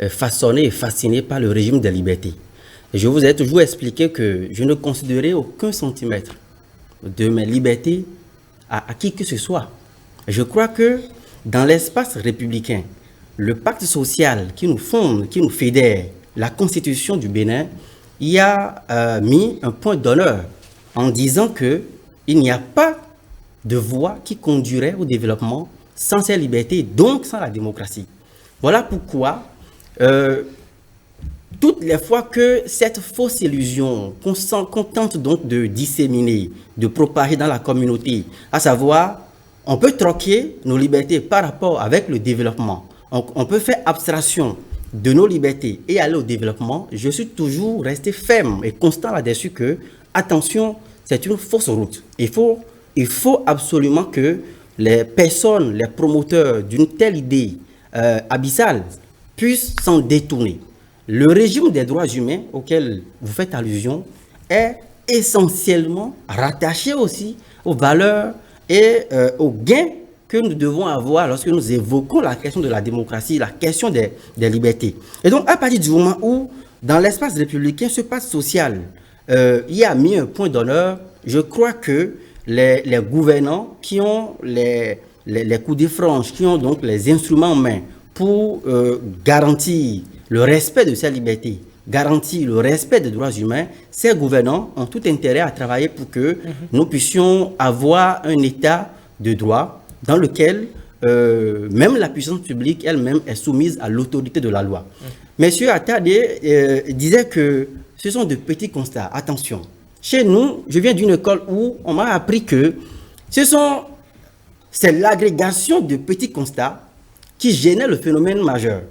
façonné et fasciné par le régime des libertés. Je vous ai toujours expliqué que je ne considérais aucun centimètre de mes libertés à qui que ce soit. Je crois que dans l'espace républicain, le pacte social qui nous fonde, qui nous fédère, la constitution du Bénin, y a mis un point d'honneur en disant qu'il n'y a pas de voie qui conduirait au développement sans ces libertés, donc sans la démocratie. Voilà pourquoi toutes les fois que cette fausse illusion qu'on tente donc de disséminer, de propager dans la communauté, à savoir, on peut troquer nos libertés par rapport avec le développement, on peut faire abstraction de nos libertés et aller au développement, je suis toujours resté ferme et constant là-dessus que, attention, c'est une fausse route. Il faut absolument que les personnes, les promoteurs d'une telle idée abyssale puissent s'en détourner. Le régime des droits humains auquel vous faites allusion est essentiellement rattaché aussi aux valeurs et aux gains que nous devons avoir lorsque nous évoquons la question de la démocratie, la question des libertés. Et donc, à partir du moment où, dans l'espace républicain, ce pacte social y a mis un point d'honneur, je crois que les gouvernants qui ont les coups de franche, qui ont donc les instruments en main pour garantir le respect de ces libertés, garantir le respect des droits humains, ces gouvernants ont tout intérêt à travailler pour que nous puissions avoir un état de droit dans lequel même la puissance publique elle-même est soumise à l'autorité de la loi. Monsieur Attadé disait que ce sont de petits constats. Attention, chez nous, je viens d'une école où on m'a appris que c'est l'agrégation de petits constats qui gênait le phénomène majeur.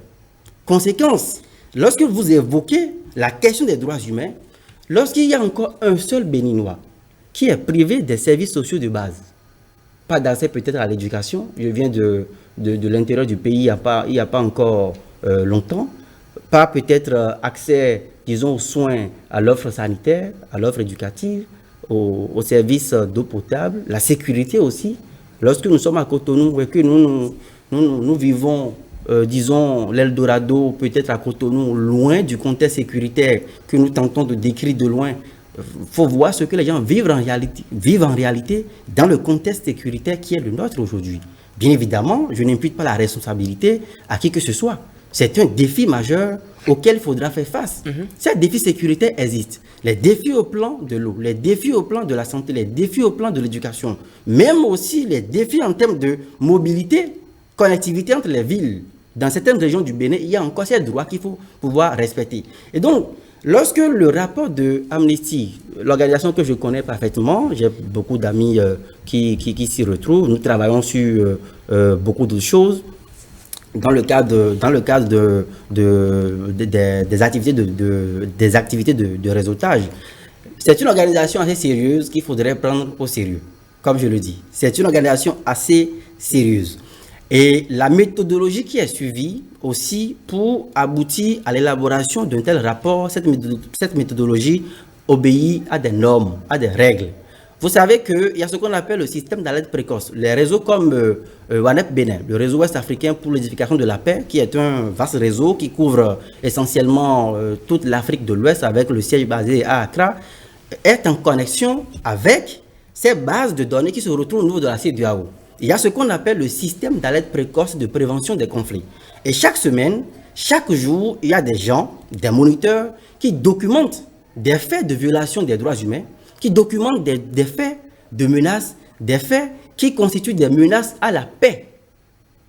Conséquence, lorsque vous évoquez la question des droits humains, lorsqu'il y a encore un seul Béninois qui est privé des services sociaux de base, pas d'accès peut-être à l'éducation, je viens de l'intérieur du pays il n'y a pas encore longtemps, pas peut-être accès, disons, aux soins, à l'offre sanitaire, à l'offre éducative, aux services d'eau potable, la sécurité aussi. Lorsque nous sommes à Cotonou et que nous vivons, disons, l'Eldorado, peut-être à Cotonou, loin du contexte sécuritaire que nous tentons de décrire de loin, il faut voir ce que les gens vivent en réalité dans le contexte sécuritaire qui est le nôtre aujourd'hui. Bien évidemment, je n'impute pas la responsabilité à qui que ce soit. C'est un défi majeur auquel il faudra faire face. Ces défis sécuritaires existent. Les défis au plan de l'eau, les défis au plan de la santé, les défis au plan de l'éducation, même aussi les défis en termes de mobilité, connectivité entre les villes. Dans certaines régions du Bénin, il y a encore ces droits qu'il faut pouvoir respecter. Et donc, lorsque le rapport de Amnesty, l'organisation que je connais parfaitement, j'ai beaucoup d'amis qui s'y retrouvent, nous travaillons sur beaucoup de choses dans le cadre des activités de réseautage. C'est une organisation assez sérieuse qu'il faudrait prendre au sérieux, comme je le dis. C'est une organisation assez sérieuse. Et la méthodologie qui est suivie aussi pour aboutir à l'élaboration d'un tel rapport, cette méthodologie obéit à des normes, à des règles. Vous savez qu'il y a ce qu'on appelle le système d'alerte précoce. Les réseaux comme WANEP Bénin, le réseau ouest-africain pour l'édification de la paix, qui est un vaste réseau qui couvre essentiellement toute l'Afrique de l'Ouest avec le siège basé à Accra, est en connexion avec ces bases de données qui se retrouvent au niveau de la CEDEAO. Il y a ce qu'on appelle le système d'alerte précoce de prévention des conflits. Et chaque semaine, chaque jour, il y a des gens des moniteurs qui documentent des faits de violation des droits humains, qui documentent des faits de menaces, des faits qui constituent des menaces à la paix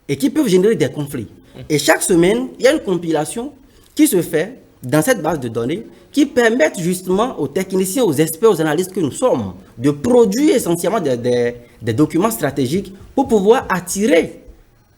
et qui peuvent générer des conflits. Et chaque semaine, il y a une compilation qui se fait dans cette base de données qui permettent justement aux techniciens, aux experts, aux analystes que nous sommes de produire essentiellement des documents stratégiques pour pouvoir attirer,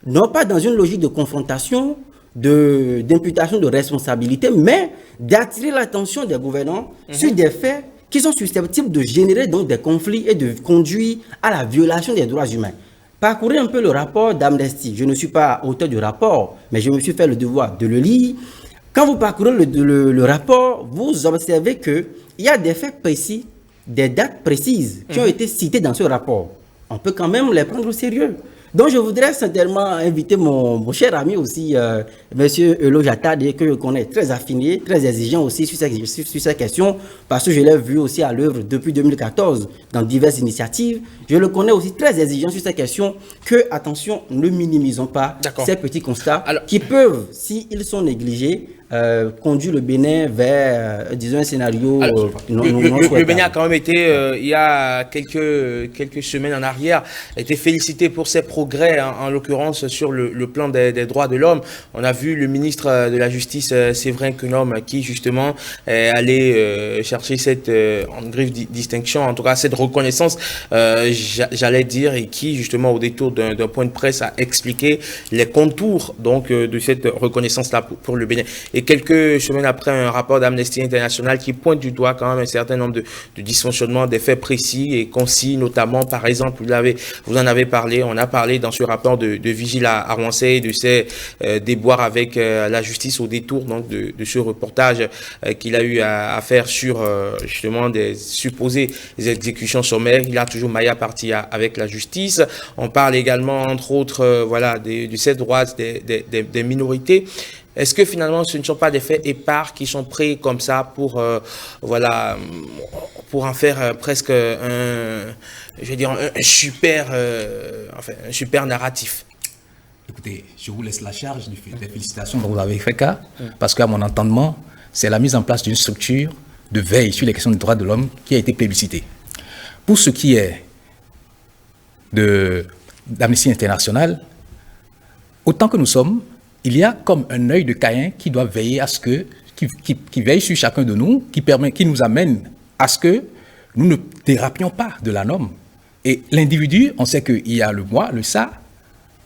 non pas dans une logique de confrontation, d'imputation de responsabilité, mais d'attirer l'attention des gouvernants sur des faits qui sont susceptibles de générer donc des conflits et de conduire à la violation des droits humains. Parcourez un peu le rapport d'Amnesty. Je ne suis pas auteur du rapport, mais je me suis fait le devoir de le lire. Quand vous parcourez le rapport, vous observez qu'il y a des faits précis, des dates précises qui ont été citées dans ce rapport. On peut quand même les prendre au sérieux. Donc je voudrais sincèrement inviter mon cher ami aussi, M. Elo Jatteh, que je connais très affiné, très exigeant aussi sur ces questions, parce que je l'ai vu aussi à l'œuvre depuis 2014 dans diverses initiatives. Je le connais aussi très exigeant sur ces questions, que, attention, ne minimisons pas ces petits constats qui peuvent, s'ils sont négligés, conduire le Bénin vers, disons, un scénario non souhaitable. Le Bénin a quand même été, il y a quelques semaines en arrière, a été félicité pour ses progrès, en l'occurrence sur le plan des droits de l'homme. On a vu le ministre de la Justice, Séverin Kounom, qui justement est allé chercher cette en griffe distinction, en tout cas cette reconnaissance, j'allais dire, et qui justement au détour d'un point de presse a expliqué les contours donc de cette reconnaissance-là pour le Bénin. Et quelques semaines après, un rapport d'Amnesty International qui pointe du doigt quand même un certain nombre de dysfonctionnements, des faits précis et concis, notamment, par exemple, vous en avez parlé, on a parlé dans ce rapport de Vigile à Roncey, de ces déboires avec la justice au détour donc de ce reportage qu'il a eu à faire sur justement des supposées exécutions sommaires. Il a toujours maille à partie avec la justice. On parle également, entre autres, voilà, de ces droits des minorités. Est-ce que finalement ce ne sont pas des faits épars qui sont pris comme ça pour voilà, pour en faire presque un super narratif? Écoutez, je vous laisse la charge des félicitations dont vous avez fait cas, parce qu'à mon entendement, c'est la mise en place d'une structure de veille sur les questions des droits de l'homme qui a été plébiscitée. Pour ce qui est d'Amnesty International, autant que nous sommes, il y a comme un œil de Caïn qui doit veiller à ce que, qui veille sur chacun de nous, qui nous amène à ce que nous ne dérapions pas de la norme. Et l'individu, on sait qu'il y a le moi, le ça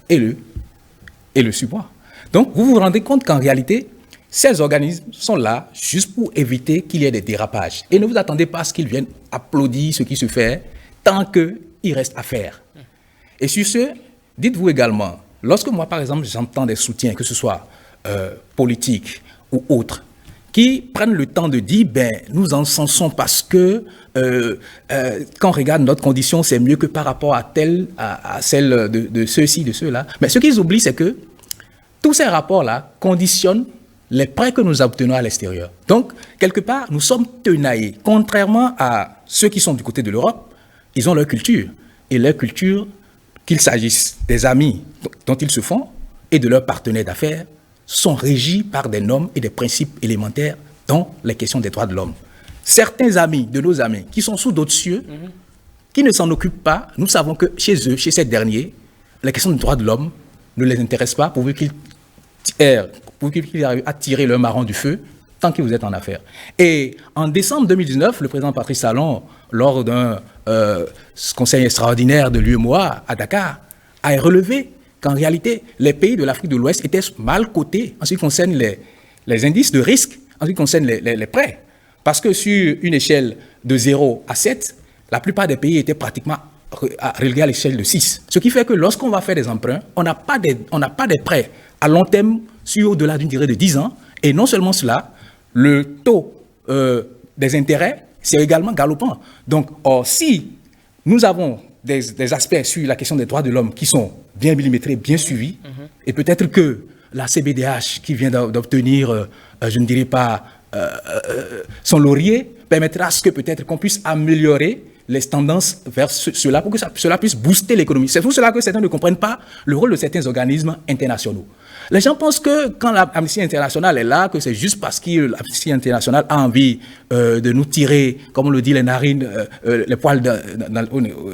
et le surmoi. Donc, vous vous rendez compte qu'en réalité, ces organismes sont là juste pour éviter qu'il y ait des dérapages. Et ne vous attendez pas à ce qu'ils viennent applaudir ce qui se fait tant qu'il reste à faire. Et sur ce, dites-vous également, lorsque moi, par exemple, j'entends des soutiens, que ce soit politiques ou autres, qui prennent le temps de dire, nous encensons parce que quand on regarde notre condition, c'est mieux que par rapport à celle de ceux-ci, de ceux-là. Mais ce qu'ils oublient, c'est que tous ces rapports-là conditionnent les prêts que nous obtenons à l'extérieur. Donc, quelque part, nous sommes tenaillés. Contrairement à ceux qui sont du côté de l'Europe, ils ont leur culture. Et leur culture, qu'il s'agisse des amis dont ils se font et de leurs partenaires d'affaires, sont régis par des normes et des principes élémentaires dans les questions des droits de l'homme. Certains amis de nos amis qui sont sous d'autres cieux, qui ne s'en occupent pas, nous savons que chez eux, chez ces derniers, les questions des droits de l'homme ne les intéressent pas pourvu qu'ils arrivent à tirer leur marron du feu tant que vous êtes en affaires. Et en décembre 2019, le président Patrice Talon, lors d'un conseil extraordinaire de l'UEMOA à Dakar, a relevé qu'en réalité, les pays de l'Afrique de l'Ouest étaient mal cotés en ce qui concerne les indices de risque, en ce qui concerne les prêts. Parce que sur une échelle de 0 à 7, la plupart des pays étaient pratiquement relégués à l'échelle de 6. Ce qui fait que lorsqu'on va faire des emprunts, on n'a pas des prêts à long terme sur au-delà d'une durée de 10 ans. Et non seulement cela, le taux des intérêts, c'est également galopant. Donc, si nous avons des aspects sur la question des droits de l'homme qui sont bien millimétrés, bien suivis, et peut-être que la CBDH qui vient d'obtenir, je ne dirais pas son laurier, permettra à ce que peut-être qu'on puisse améliorer les tendances vers cela pour que cela puisse booster l'économie. C'est pour cela que certains ne comprennent pas le rôle de certains organismes internationaux. Les gens pensent que quand l'Amnesty International est là, que c'est juste parce que l'Amnesty International a envie de nous tirer, comme on le dit, les narines, les poils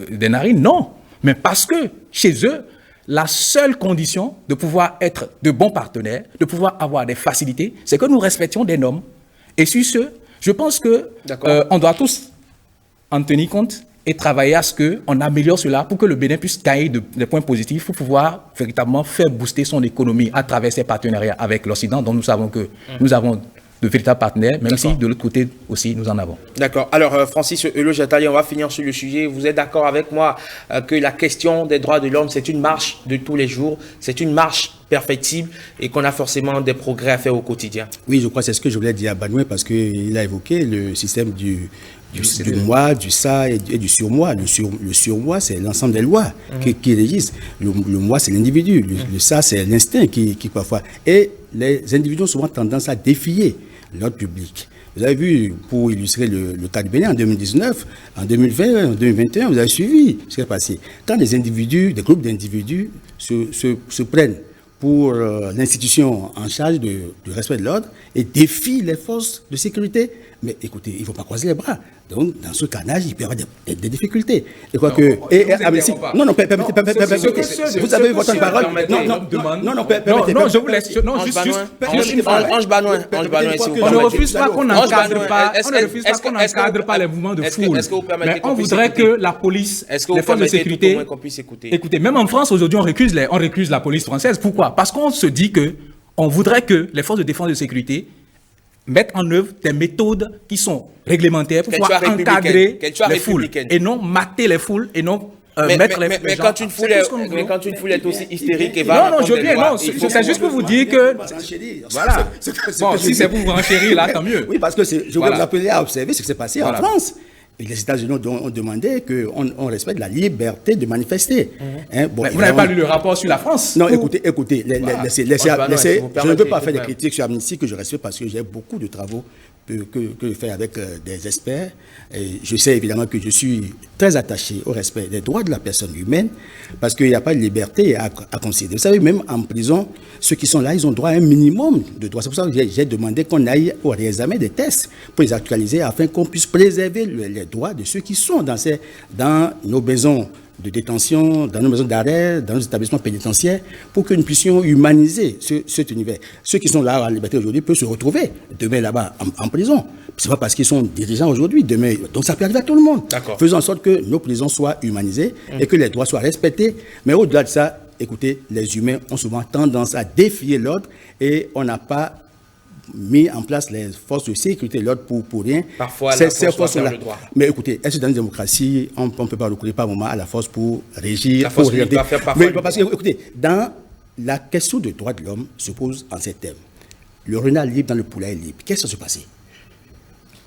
des narines. Non, mais parce que chez eux, la seule condition de pouvoir être de bons partenaires, de pouvoir avoir des facilités, c'est que nous respections des normes. Et sur ce, je pense que on doit tous en tenir compte et travailler à ce qu'on améliore cela pour que le Bénin puisse gagner des points positifs pour pouvoir véritablement faire booster son économie à travers ses partenariats avec l'Occident, dont nous savons que nous avons de véritables partenaires, même si de l'autre côté aussi nous en avons. D'accord. Alors Francis Elo-Jatali, on va finir sur le sujet. Vous êtes d'accord avec moi que la question des droits de l'homme, c'est une marche de tous les jours, c'est une marche perfectible et qu'on a forcément des progrès à faire au quotidien? Oui, je crois que c'est ce que je voulais dire à Banoué parce qu'il a évoqué le système du moi, du ça et du surmoi. Le surmoi, c'est l'ensemble des lois qui régissent. Le moi, c'est l'individu. Le ça, c'est l'instinct qui parfois... Et les individus ont souvent tendance à défier l'ordre public. Vous avez vu, pour illustrer le cas du Bénin en 2019, en 2020, en 2021, vous avez suivi ce qui est passé. Quand des individus, des groupes d'individus se prennent pour l'institution en charge du respect de l'ordre et défient les forces de sécurité, mais écoutez, il ne faut pas croiser les bras. Donc, dans ce carnage, il peut y avoir des difficultés. Je crois que... Non, permettez, vous avez votre parole. Non, je vous laisse. Non, juste... Ange Banouin, on ne refuse pas qu'on n'encadre pas les mouvements de foule. Mais on voudrait que la police, les forces de sécurité... Écoutez, même en France, aujourd'hui, on récuse la police française. Pourquoi? Parce qu'on se dit que on voudrait que les forces de défense et de sécurité mettre en œuvre des méthodes qui sont réglementaires pour pouvoir encadrer les foules et non mater les foules et non mettre les gens. Mais quand une foule est aussi hystérique et va... Non, c'est juste pour vous dire que... Voilà. Bon, si c'est pour vous enchérir, là, tant mieux. Oui, parce que je voulais vous appeler à observer ce qui s'est passé en France. Et les États-Unis ont demandé qu'on respecte la liberté de manifester. Vous n'avez pas lu le rapport sur la France? Non, écoutez, je ne peux pas faire des critiques sur Amnesty que je respecte parce que j'ai beaucoup de travaux que je fais avec des experts. Et je sais évidemment que je suis très attaché au respect des droits de la personne humaine parce qu'il n'y a pas de liberté à considérer. Vous savez, même en prison, ceux qui sont là, ils ont droit à un minimum de droits. C'est pour ça que j'ai demandé qu'on aille au réexamen des tests pour les actualiser afin qu'on puisse préserver les droits de ceux qui sont dans nos maisons de détention, dans nos maisons d'arrêt, dans nos établissements pénitentiaires, pour que nous puissions humaniser cet univers. Ceux qui sont là en liberté aujourd'hui peuvent se retrouver demain là-bas en prison. Ce n'est pas parce qu'ils sont dirigeants aujourd'hui, demain. Donc ça peut arriver à tout le monde. Faisons en sorte que nos prisons soient humanisées et que les droits soient respectés. Mais au-delà de ça, écoutez, les humains ont souvent tendance à défier l'ordre et on n'a pas mis en place les forces de sécurité de l'ordre pour rien. Parfois, la force doit faire le droit. Mais écoutez, est-ce que dans une démocratie, on ne peut pas recourir par moment à la force pour régir? La force doit faire parfois. Mais parce que, écoutez, dans la question des droits de l'homme se pose en ces termes. Le renard libre dans le poulailler libre. Qu'est-ce qui va se passer?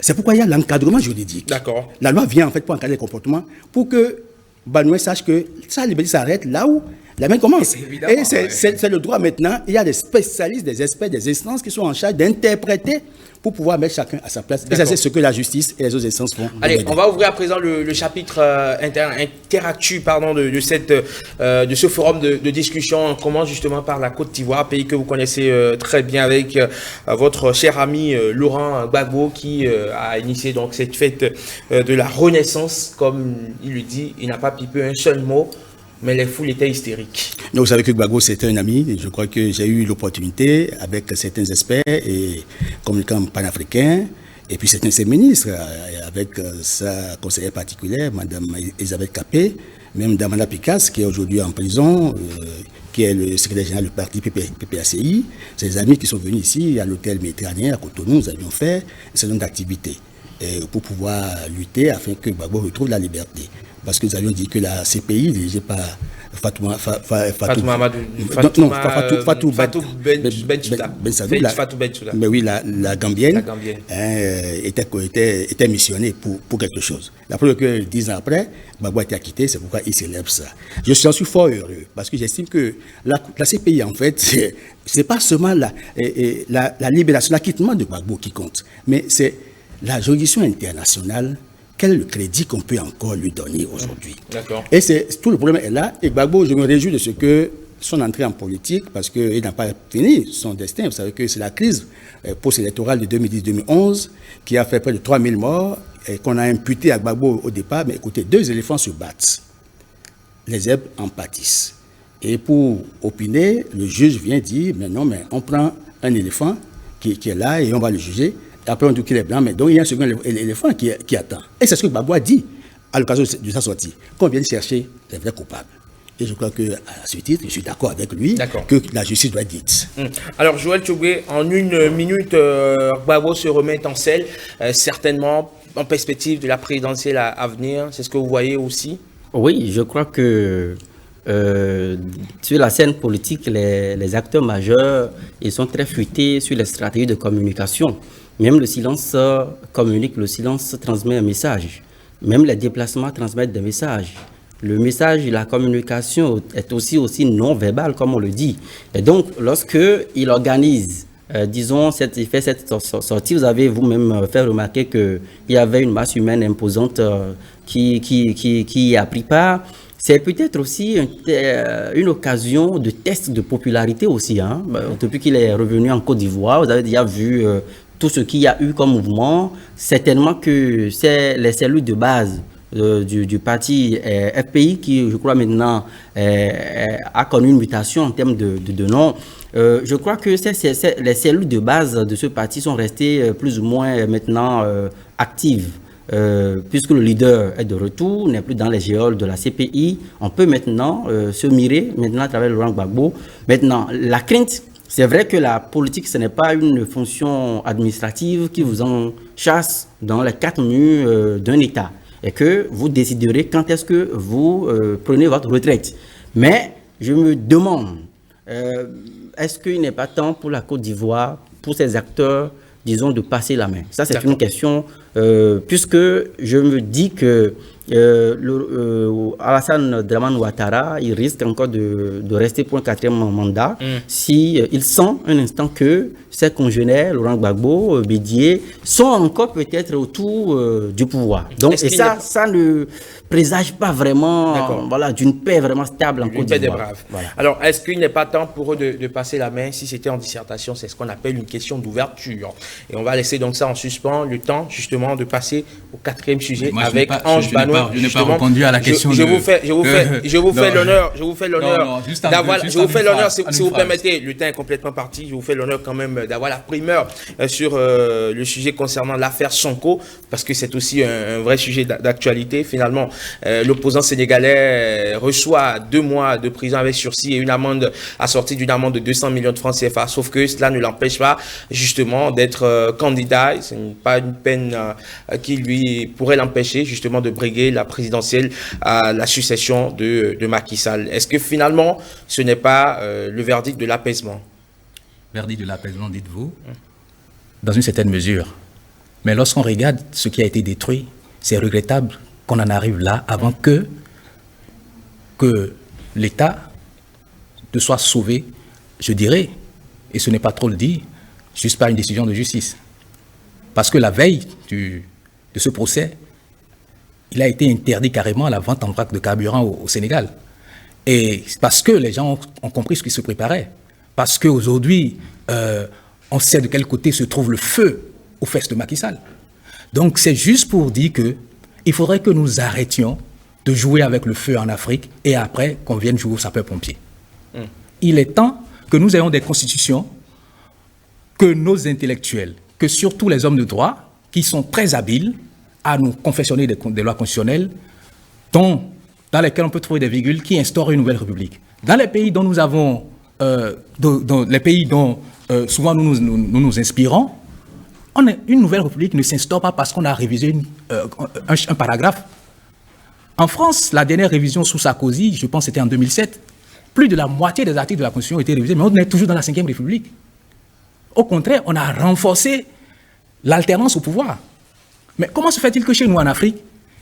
C'est pourquoi il y a l'encadrement juridique. D'accord. La loi vient en fait pour encadrer les comportements, pour que Banoué sache que sa liberté s'arrête là où la main commence. Et c'est le droit maintenant. Il y a des spécialistes, des experts, des instances qui sont en charge d'interpréter pour pouvoir mettre chacun à sa place. Et ça, c'est ce que la justice et les autres instances font. Allez, on va ouvrir à présent le chapitre interactu de ce forum de discussion. On commence justement par la Côte d'Ivoire, pays que vous connaissez très bien avec votre cher ami Laurent Gbagbo qui a initié donc cette fête de la Renaissance. Comme il le dit, il n'a pas pipé un seul mot. Mais les foules étaient hystériques. Donc, vous savez que Gbagbo, c'était un ami. Et je crois que j'ai eu l'opportunité, avec certains experts et communicants panafricains, et puis certains de ses ministres, avec sa conseillère particulière, Mme Elisabeth Capé, même Damana Picasse, qui est aujourd'hui en prison, qui est le secrétaire général du parti PPACI. C'est des amis qui sont venus ici, à l'hôtel méditerranéen, à Cotonou. Nous avions fait un certain nombre d'activités pour pouvoir lutter afin que Gbagbo retrouve la liberté. Parce que nous avions dit que la CPI, dirigée par Fatou Bensouda, mais oui, la Gambienne, était missionnée pour quelque chose. La preuve que 10 ans après, Gbagbo a été acquitté, c'est pourquoi il célèbre ça. Je suis fort heureux, parce que j'estime que la CPI, en fait, c'est pas seulement la libération, l'acquittement de Gbagbo qui compte, mais c'est la juridiction internationale quel est le crédit qu'on peut encore lui donner aujourd'hui? D'accord. Et tout le problème est là. Et Gbagbo, je me réjouis de ce que son entrée en politique, parce qu'il n'a pas fini son destin. Vous savez que c'est la crise post-électorale de 2010-2011 qui a fait près de 3000 morts et qu'on a imputé à Gbagbo au départ. Mais écoutez, 2 éléphants se battent. Les zèbres en pâtissent. Et pour opiner, le juge vient dire, mais non, mais on prend un éléphant qui est là et on va le juger. Et après, on dit qu'il est blanc, mais donc il y a un second éléphant qui attend. Et c'est ce que Gbagbo a dit à l'occasion de sa sortie, qu'on vienne chercher les vrais coupables. Et je crois qu'à ce titre, je suis d'accord avec lui que la justice doit être dite. Alors, Joël Tchougbé, en 1 minute, Gbagbo se remet en selle, certainement en perspective de la présidentielle à venir. C'est ce que vous voyez aussi? Oui, je crois que sur la scène politique, les acteurs majeurs, ils sont très futés sur les stratégies de communication. Même le silence communique, le silence transmet un message. Même les déplacements transmettent des messages. Le message, la communication est aussi non-verbal, comme on le dit. Et donc, lorsqu'il organise, disons, il fait cette sortie, vous avez vous-même fait remarquer qu'il y avait une masse humaine imposante qui a pris part. C'est peut-être aussi une occasion de test de popularité aussi. Hein. Depuis qu'il est revenu en Côte d'Ivoire, vous avez déjà vu tout ce qu'il y a eu comme mouvement. Certainement que c'est les cellules de base du parti FPI qui, je crois, maintenant a connu une mutation en termes de nom. Je crois que les cellules de base de ce parti sont restées plus ou moins maintenant actives. Puisque le leader est de retour, n'est plus dans les géoles de la CPI, on peut maintenant se mirer maintenant à travers Laurent Gbagbo. Maintenant, la crainte, c'est vrai que la politique, ce n'est pas une fonction administrative qui vous en chasse dans les 4 murs d'un État et que vous déciderez quand est-ce que vous prenez votre retraite. Mais je me demande, est-ce qu'il n'est pas temps pour la Côte d'Ivoire, pour ces acteurs, disons, de passer la main? Ça, c'est une question, puisque je me dis que Alassane Dramane Ouattara, il risque encore de rester pour un 4e mandat si il sent un instant que ses congénères, Laurent Gbagbo, Bédié, sont encore peut-être autour du pouvoir. Donc, et ça ne présage pas vraiment d'une paix vraiment stable en Côte d'Ivoire. Voilà. Alors, est-ce qu'il n'est pas temps pour eux de passer la main? Si c'était en dissertation, c'est ce qu'on appelle une question d'ouverture. Et on va laisser donc ça en suspens, le temps justement de passer au 4e sujet avec Ange Banois. Je n'ai pas répondu à la question. Je vous fais l'honneur d'avoir, si vous permettez, le temps est complètement parti. Je vous fais l'honneur quand même d'avoir la primeur sur le sujet concernant l'affaire Sonko, parce que c'est aussi un vrai sujet d'actualité. Finalement, l'opposant sénégalais reçoit 2 mois de prison avec sursis et une amende assortie d'une amende de 200 millions de francs CFA. Sauf que cela ne l'empêche pas justement d'être candidat. Ce n'est pas une peine qui lui pourrait l'empêcher justement de briguer la présidentielle à la succession de Macky Sall. Est-ce que finalement ce n'est pas le verdict de l'apaisement? Verdict de l'apaisement, dites-vous, dans une certaine mesure. Mais lorsqu'on regarde ce qui a été détruit, c'est regrettable qu'on en arrive là avant que l'État ne soit sauvé, je dirais, et ce n'est pas trop le dire, juste par une décision de justice. Parce que la veille de ce procès, il a été interdit carrément la vente en vrac de carburant au Sénégal. Et parce que les gens ont compris ce qui se préparait. Parce qu'aujourd'hui, on sait de quel côté se trouve le feu aux fesses de Macky Sall. Donc c'est juste pour dire qu'il faudrait que nous arrêtions de jouer avec le feu en Afrique et après qu'on vienne jouer aux sapeurs-pompiers. Il est temps que nous ayons des constitutions, que nos intellectuels, que surtout les hommes de droit, qui sont très habiles à nous confectionner des lois constitutionnelles dans lesquelles on peut trouver des virgules qui instaurent une nouvelle république. Dans les pays dont nous avons, souvent nous nous inspirons, une nouvelle république ne s'instaure pas parce qu'on a révisé un paragraphe. En France, la dernière révision sous Sarkozy, je pense que c'était en 2007, plus de la moitié des articles de la Constitution ont été révisés, mais on est toujours dans la 5e République. Au contraire, on a renforcé l'alternance au pouvoir. Mais comment se fait-il que chez nous en Afrique,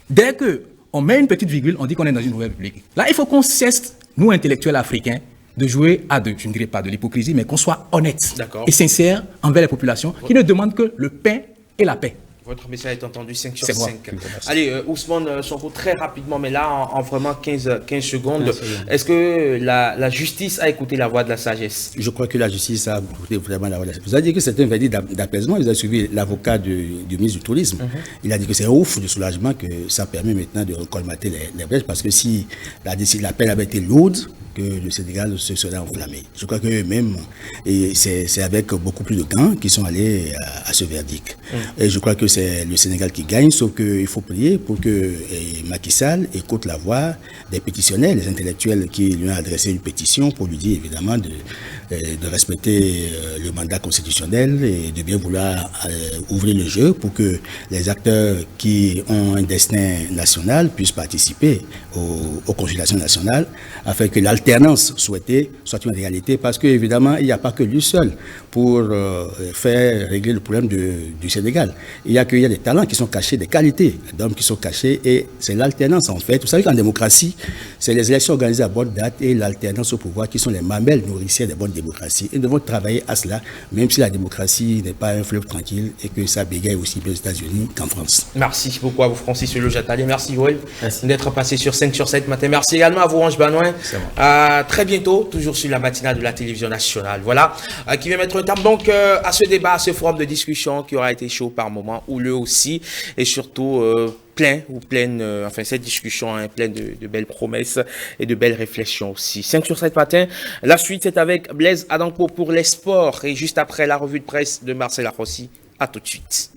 dès qu'on met une petite virgule, on dit qu'on est dans une nouvelle république? Là, il faut qu'on cesse, nous intellectuels africains, de jouer à je ne dirais pas de l'hypocrisie, mais qu'on soit honnête et sincère envers les populations qui ne demandent que le pain et la paix. Votre message est entendu, 5 sur C'est moi 5. qui vous remercie. Allez, Ousmane Sonko, très rapidement, mais là, en vraiment 15 secondes. Est-ce que la justice a écouté la voix de la sagesse? Je crois que la justice a écouté vraiment la voix de la sagesse. Vous avez dit que c'est un verdict d'apaisement. Vous avez suivi l'avocat du ministre du Tourisme. Il a dit que c'est un ouf de soulagement que ça permet maintenant de recolmater les brèches, parce que si la peine avait été lourde, que le Sénégal se serait enflammé. Je crois que eux-mêmes, et c'est avec beaucoup plus de gants qu'ils sont allés à ce verdict. Et je crois que c'est le Sénégal qui gagne, sauf qu'il faut prier pour que Macky Sall écoute la voix des pétitionnaires, les intellectuels qui lui ont adressé une pétition pour lui dire évidemment de respecter le mandat constitutionnel et de bien vouloir ouvrir le jeu pour que les acteurs qui ont un destin national puissent participer aux conciliations nationales, afin que l'alternance souhaitée soit une réalité, parce qu'évidemment, il n'y a pas que lui seul pour faire régler le problème du Sénégal. Il y a des talents qui sont cachés, des qualités d'hommes qui sont cachés, et c'est l'alternance en fait. Vous savez qu'en démocratie, c'est les élections organisées à bonne date et l'alternance au pouvoir qui sont les mamelles nourricières des bonnes démocraties. Et nous devons travailler à cela, même si la démocratie n'est pas un fleuve tranquille et que ça bégaye aussi bien aux États-Unis qu'en France. Merci beaucoup à vous, Francis Lojatali. Merci, Joël, d'être passé sur 5 sur 7 matin. Merci également à vous, Ange Banoin. À très bientôt, toujours sur la matinale de la télévision nationale. Voilà, qui vient mettre un terme donc à ce débat, à ce forum de discussion qui aura été chaud par moments, houleux aussi, et surtout enfin cette discussion est pleine de belles promesses et de belles réflexions aussi. 5 sur 7 matin, la suite c'est avec Blaise Adanko pour les sports, et juste après la revue de presse de Marcel Arrossi. À tout de suite.